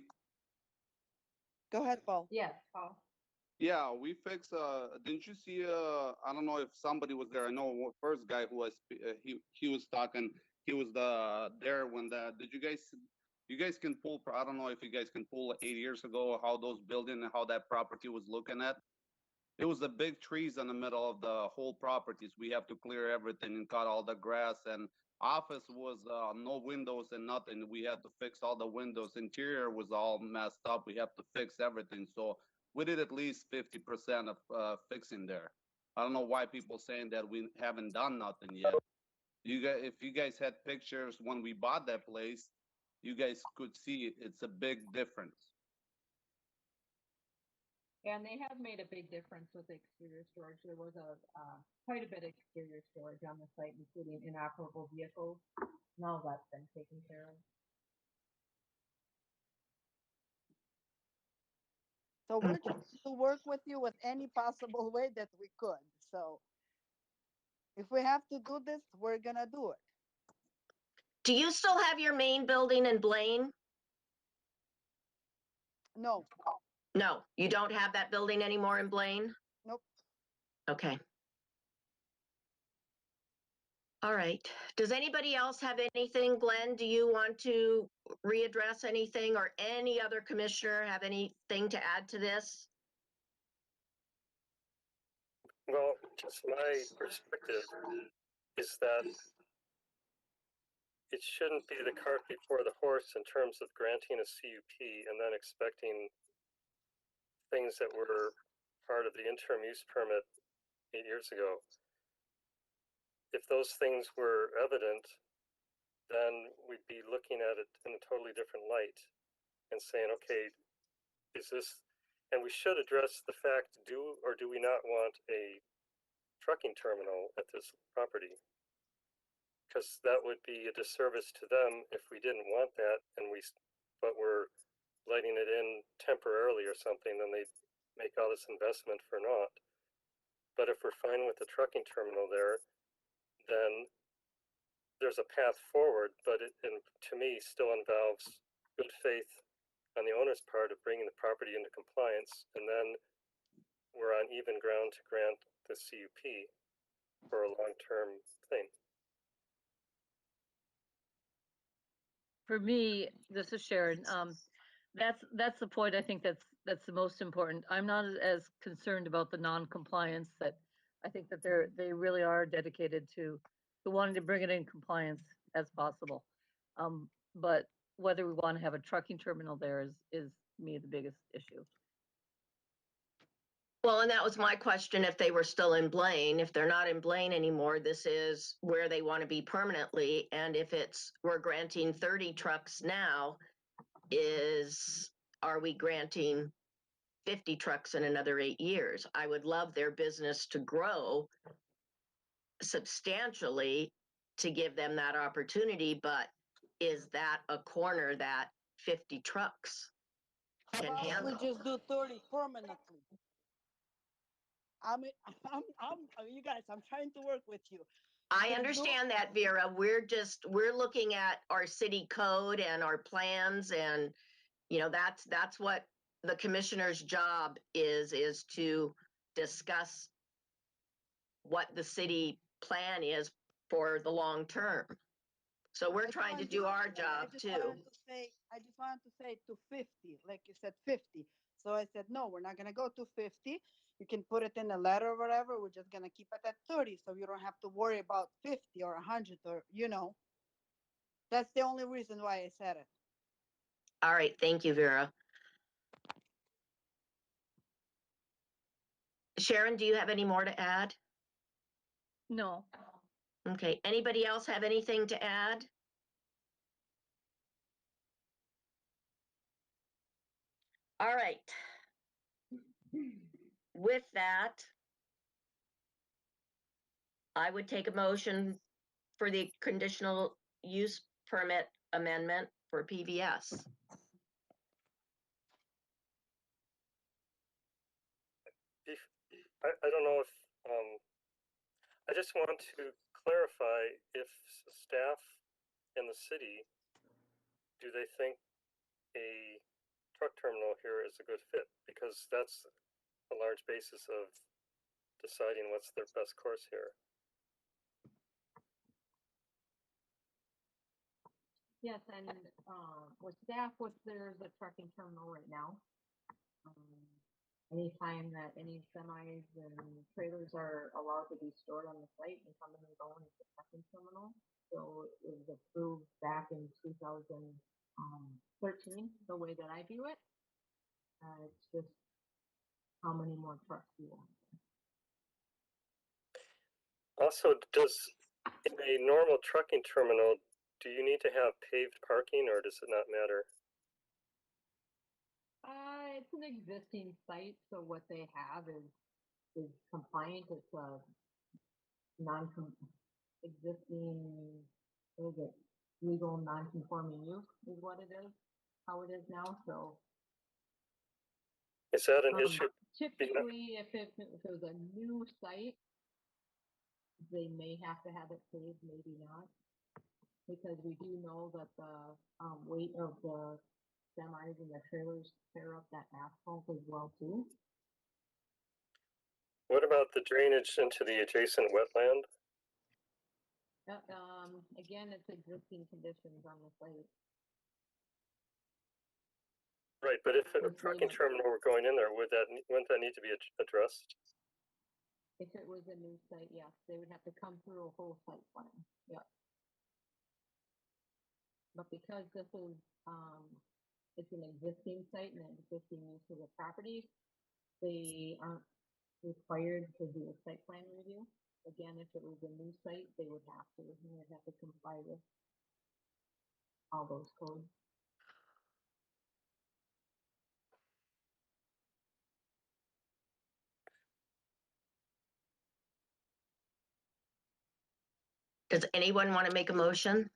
Go ahead, Paul. Yes, Paul. Yeah, we fixed. Didn't you see? I don't know if somebody was there. I know first guy who was he was talking. He was there when the. Did you guys? You guys can pull. I don't know if you guys can pull 8 years ago how those building and how that property was looking at. It was the big trees in the middle of the whole properties. We have to clear everything and cut all the grass. And office was no windows and nothing. We had to fix all the windows. Interior was all messed up. We have to fix everything. So we did at least 50% of fixing there. I don't know why people saying that we haven't done nothing yet. You guys, if you guys had pictures when we bought that place, you guys could see it's a big difference. And they have made a big difference with exterior storage. There was quite a bit of exterior storage on the site, including inoperable vehicles, and all that's been taken care of. So we're trying to work with you with any possible way that we could. So if we have to do this, we're gonna do it. Do you still have your main building in Blaine? No, No, you don't have that building anymore in Blaine? nope. Okay. All right. Does anybody else have anything? Glenn, do you want to readdress anything, or any other commissioner have anything to add to this? Well, just my perspective is that it shouldn't be the cart before the horse in terms of granting a CUP and then expecting things that were part of the interim use permit 8 years ago. If those things were evident, then we'd be looking at it in a totally different light and saying, okay, is this, and we should address the fact, do or do we not want a trucking terminal at this property? Because that would be a disservice to them if we didn't want that, and but we're letting it in temporarily or something, then they make all this investment for naught. But if we're fine with the trucking terminal there, then there's a path forward, but it, and to me, still involves good faith on the owner's part of bringing the property into compliance, and then we're on even ground to grant the CUP for a long-term thing. For me, this is Sharon. That's the point. I think that's the most important. I'm not as concerned about the non-compliance. That I think that they really are dedicated to wanting to bring it in compliance as possible. But whether we want to have a trucking terminal there is me the biggest issue. Well, and that was my question, if they were still in Blaine. If they're not in Blaine anymore, this is where they want to be permanently. And if we're granting 30 trucks now, are we granting 50 trucks in another 8 years? I would love their business to grow substantially to give them that opportunity, but is that a corner that 50 trucks can How about handle? we just do 30 permanently? I mean, you guys, I'm trying to work with you. I understand that, Vera. We're looking at our city code and our plans, and that's what the commissioner's job is to discuss what the city plan is for the long term. So we're trying to do our job too. I just wanted to say to 50, like you said, 50. So I said, no, we're not going to go to 50. You can put it in a letter or whatever. We're just going to keep it at 30. So you don't have to worry about 50 or 100 or, That's the only reason why I said it. All right. Thank you, Vera. Sharon, do you have any more to add? No. Okay. Anybody else have anything to add? All right. With that, I would take a motion for the conditional use permit amendment for PVS. I don't know if, I just want to clarify if staff in the city, do they think a truck terminal here is a good fit? Because that's a large basis of deciding what's their best course here. Yes, and with staff, there's a trucking terminal right now. Anytime that any semis and trailers are allowed to be stored on the site and coming and going at the trucking terminal. So it was approved back in 2013, the way that I view it. It's just how many more trucks you want. Also, in a normal trucking terminal, do you need to have paved parking, or does it not matter? It's an existing site, so what they have is compliant. It's a existing, what is it, legal non-conforming use is what it is, how it is now. So is that an issue? Typically, if it was a new site, they may have to have it paved, maybe not. because we do know that the weight of the semis and the trailers tear up that asphalt as well too. What about the drainage into the adjacent wetland? Again, it's existing conditions on the site. Right, but if a It's trucking drainage. terminal were going in there, wouldn't that need to be addressed? If it was a new site, yes, they would have to come through a whole site plan, yeah. But because this is, it's an existing site and an existing use of the property, they aren't required to do a site plan review. Again, if it was a new site, they would have to, and they'd have to comply with all those codes. Does anyone want to make a motion?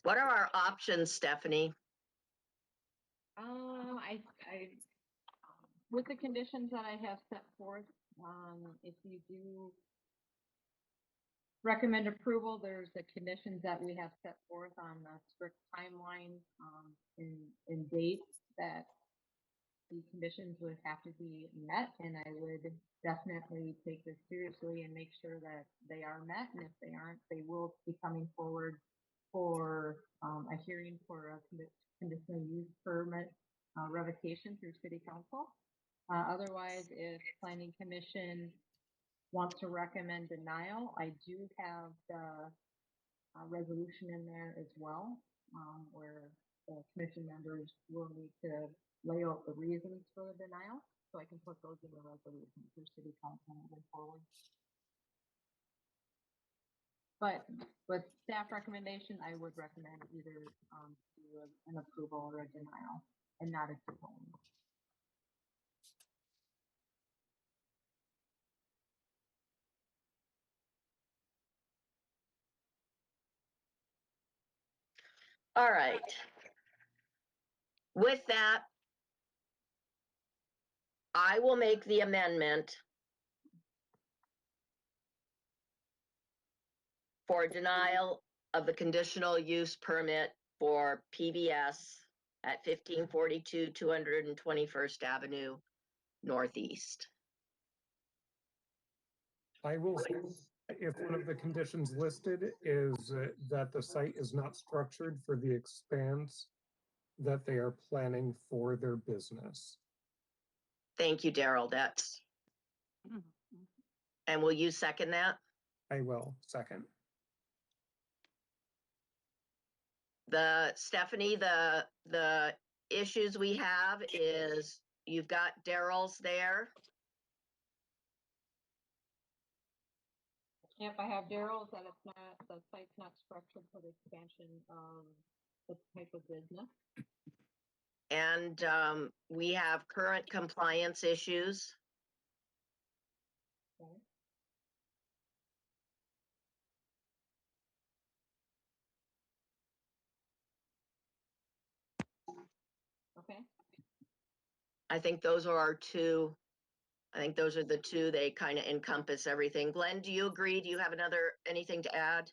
What are our options, Stephanie? With the conditions that I have set forth, if you do recommend approval, there's the conditions that we have set forth on the strict timeline, and dates that the conditions would have to be met, and I would definitely take this seriously and make sure that they are met, and if they aren't, they will be coming forward for a hearing for a conditional use permit revocation through city council. Otherwise, if planning commission wants to recommend denial, I do have the resolution in there as well, where the commission members will need to lay out the reasons for the denial, so I can put those in the resolution for city council moving forward. But with staff recommendation, I would recommend either do an approval or a denial, and not a approval. All right. With that, I will make the amendment for denial of the conditional use permit for PBS at 1542 221st Avenue Northeast. I will say, if one of the conditions listed is that the site is not structured for the expanse that they are planning for their business. Thank you, Daryl. That's, and will you second that? I will second. Stephanie, the issues we have is you've got Daryl's there. Yep, I have Daryl's that it's not, the site's not structured for the expansion of the type of business. And we have current compliance issues. Okay. Okay. I think those are our two. I think those are the two. They kind of encompass everything. Glenn, do you agree? Do you have anything to add?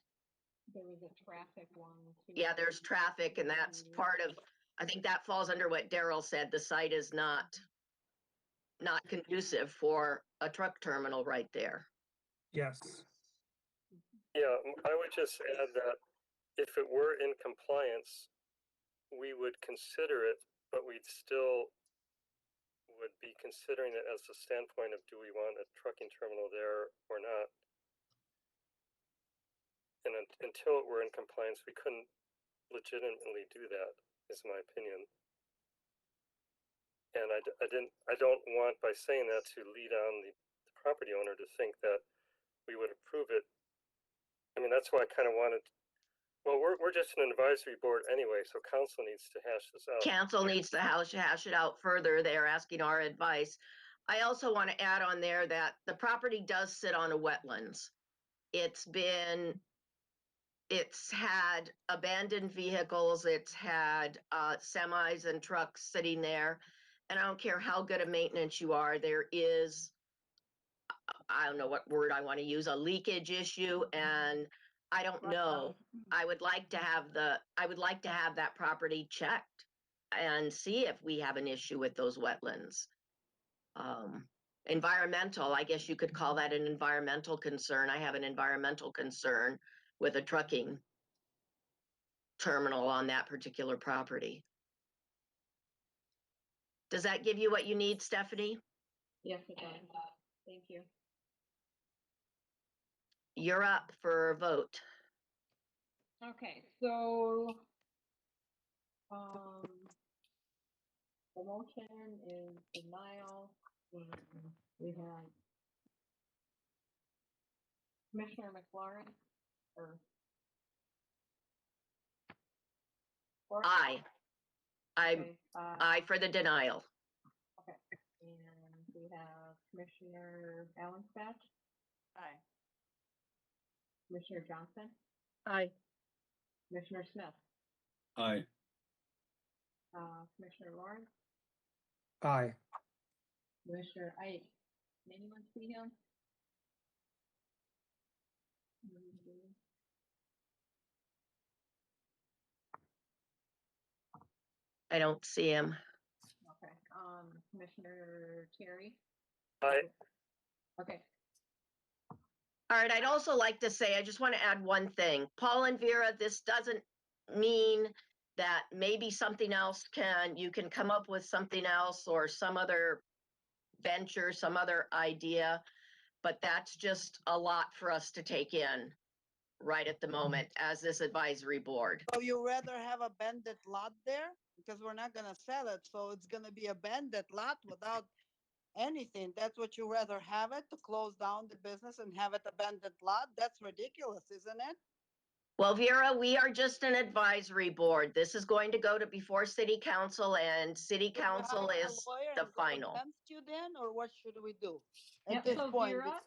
There was a traffic one too. Yeah, there's traffic, and that's part of, I think that falls under what Daryl said. The site is not conducive for a truck terminal right there. Yes. Yeah, I would just add that if it were in compliance, we would consider it, but we'd still would be considering it as a standpoint of, do we want a trucking terminal there or not? And until it were in compliance, we couldn't legitimately do that, is my opinion. And I don't want, by saying that, to lead on the property owner to think that we would approve it. I mean, that's why I kind of wanted, well, we're just an advisory board anyway, so council needs to hash this out. Council needs to hash it out further. They're asking our advice. I also want to add on there that the property does sit on a wetlands. It's had abandoned vehicles, it's had semis and trucks sitting there. And I don't care how good a maintenance you are, there is I don't know what word I want to use, a leakage issue, and I don't know. I would like to have that property checked and see if we have an issue with those wetlands. Environmental, I guess you could call that an environmental concern. I have an environmental concern with a trucking terminal on that particular property. Does that give you what you need, Stephanie? Yes, it does. Thank you. You're up for a vote. Okay, so, the motion is denial, and we have Commissioner McLaurin, or? Aye. Okay, Aye for the denial. okay, and we have Commissioner Allenspach, Aye. Commissioner Johnson, Aye. Commissioner Smith, Aye. Commissioner Lawrence, Aye. Commissioner Ike. Anyone see him? I don't see him. Okay, Commissioner Terry, Aye. okay, All right, I'd also like to say, I just want to add one thing. Paul and Vera, this doesn't mean that maybe something else you can come up with something else or some other venture, some other idea, but that's just a lot for us to take in right at the moment as this advisory board. So you rather have a abandoned lot there? Because we're not gonna sell it, so it's gonna be abandoned lot without anything. That's what you rather have it, to close down the business and have it abandoned lot? That's ridiculous, isn't it? Well, Vera, we are just an advisory board. This is going to go to before city council, and city Should we council hire a is lawyer the and go final. against you then, or what should we do Yep, at this so point? Vera-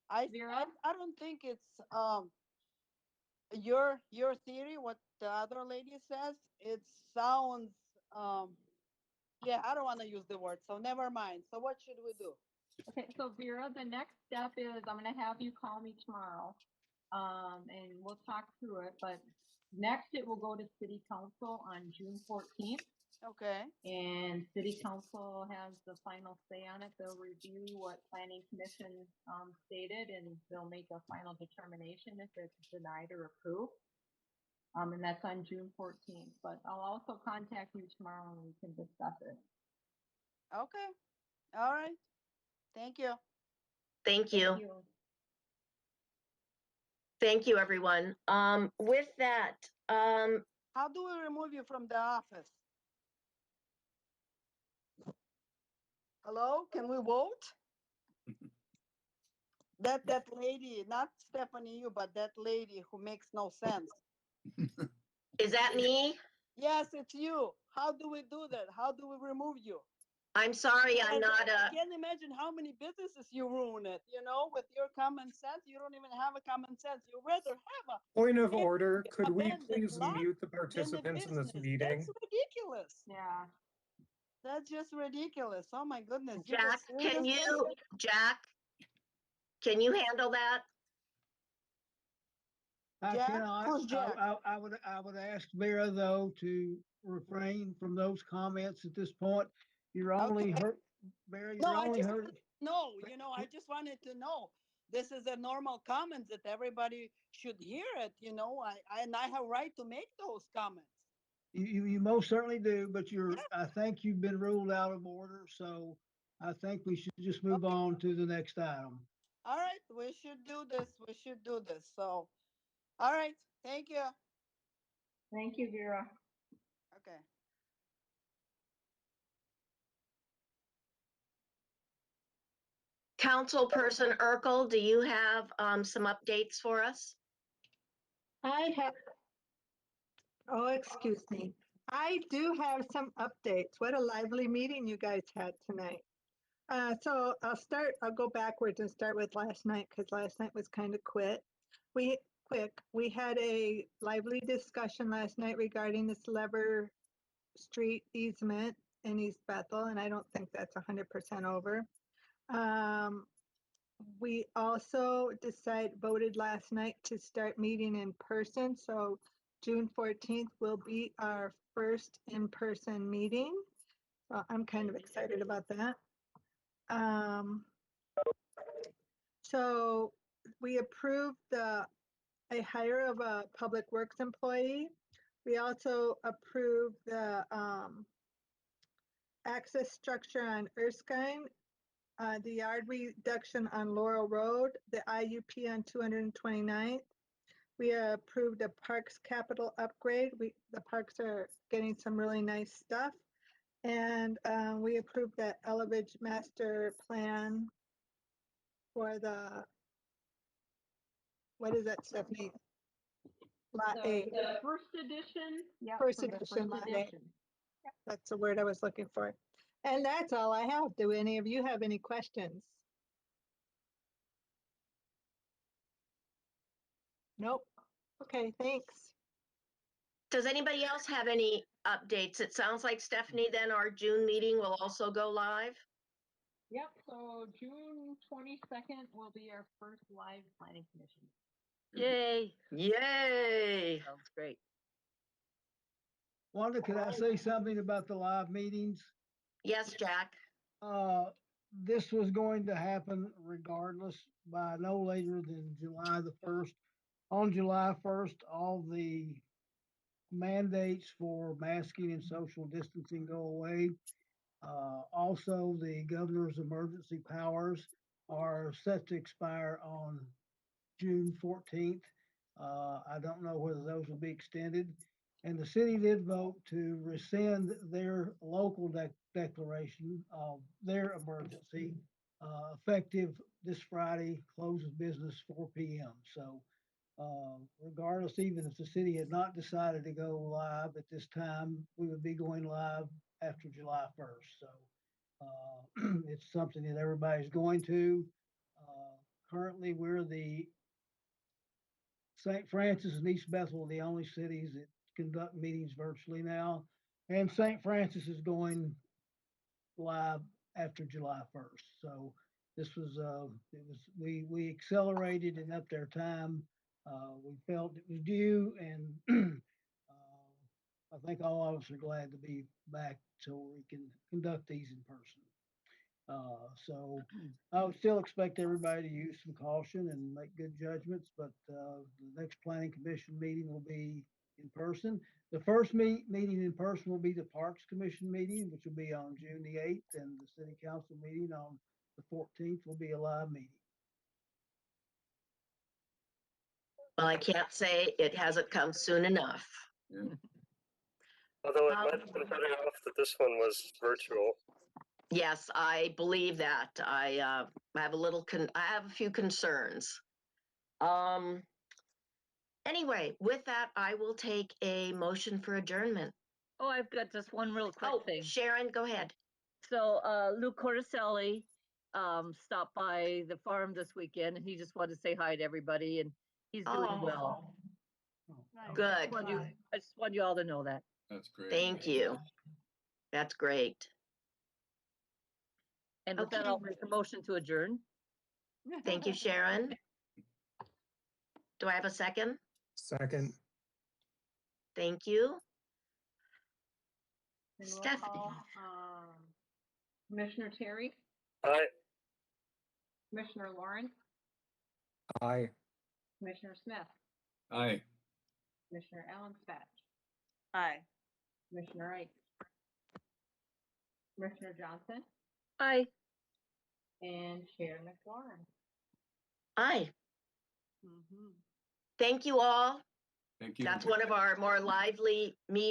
Because Vera? I don't think it's your theory, what the other lady says. It sounds yeah, I don't want to use the word, so never mind. So what should we do? Okay, so Vera, the next step is I'm gonna have you call me tomorrow, and we'll talk through it, but next it will go to city council on June 14th. Okay. And city council has the final say on it. They'll review what planning commission, stated, and they'll make a final determination if it's denied or approved. And that's on June 14th, but I'll also contact you tomorrow and we can discuss it. Okay. All right. Thank you. Thank you. Thank you, everyone. With that, How do we remove you from the office? Hello, can we vote? That lady, not Stephanie, you, but that lady who makes no sense. is that me? Yes, it's you. How do we do that? How do we remove you? I'm sorry, I'm And not I can't imagine how many businesses you ruin it, with your common sense. You don't even have a common sense. You rather have a Point of big order, could we abandoned please lot mute the than the participants in this business. meeting? That's ridiculous. Yeah. That's just ridiculous. Oh my goodness. You Jack, just seriously? Jack, can you handle that? I Jack? cannot, Who's Jack? I would ask Vera though to refrain from those comments at this point. You're only hurt, Vera, No, you're I only just hurt. no, I just wanted to know. This is a normal comment that everybody should hear it, and I have right to make those comments. You most certainly do, but I think you've been ruled out of order, so I think we should just move on to the next item. All right, we should do this. We should do this. So, all right, thank you. Thank you, Vera. Okay. Councilperson Urkel, do you have some updates for us? I have, oh, excuse me. I do have some updates. What a lively meeting you guys had tonight. So I'll go backwards and start with last night because last night was kind of quick. We had a lively discussion last night regarding this Lever Street easement in East Bethel, and I don't think that's 100% over. We also voted last night to start meeting in person. So June 14th will be our first in-person meeting. So I'm kind of excited about that. So we approved a hire of a public works employee. We also approved the access structure on Erskine, the yard reduction on Laurel Road, the IUP on 229th. We approved a parks capital upgrade. The parks are getting some really nice stuff. And we approved the Elevage master plan for the, what is that, Stephanie? Lot A. The first edition. Yeah. First for the edition, Lot A. edition. That's the word I was looking for. And that's all I have. Do any of you have any questions? Nope. Okay, thanks. Does anybody else have any updates? It sounds like Stephanie, then our June meeting will also go live. Yep, so June 22nd will be our first live planning commission. Yay. Yay! Sounds great. Wanda, could I say something about the live meetings? Yes, Jack. This was going to happen regardless by no later than July the 1st. On July 1st, all the mandates for masking and social distancing go away. Also, the governor's emergency powers are set to expire on June 14th. I don't know whether those will be extended. And the city did vote to rescind their local declaration of their emergency, effective this Friday, close of business 4 p.m. So regardless, even if the city had not decided to go live at this time, we would be going live after July 1st. So it's something that everybody's going to. Currently, we're the St. Francis and East Bethel are the only cities that conduct meetings virtually now. And St. Francis is going live after July 1st. So this was, we accelerated and upped their time. We felt it was due, and I think all of us are glad to be back so we can conduct these in person. So I would still expect everybody to use some caution and make good judgments, but the next planning commission meeting will be in person. The first meeting in person will be the Parks Commission meeting, which will be on June the 8th, and the City Council meeting on the 14th will be a live meeting. Well, I can't say it hasn't come soon enough. Yeah. Although it might have been better off that this one was virtual. Yes, I believe that. I have I have a few concerns. Anyway, with that, I will take a motion for adjournment. Oh, I've got just one real quick thing. Sharon, go ahead. So Luke Corticelli stopped by the farm this weekend, and he just wanted to say hi to everybody, and he's doing well. Nice. Good. I just want you all to know that. That's great. Thank you. That's great. And with that, Okay. I'll make a motion to adjourn. Thank you, Sharon. Do I have a second? Second. Thank you. And we'll Stephanie. call, Commissioner Terry, Aye. Commissioner Lawrence, Aye. Commissioner Smith, Aye. Commissioner Allen Spatch, Aye. Commissioner Wright, Commissioner Johnson, Aye. and Chair McLaurin. Aye. Mhm. Thank you all. Thank you. That's one of our more lively meetings.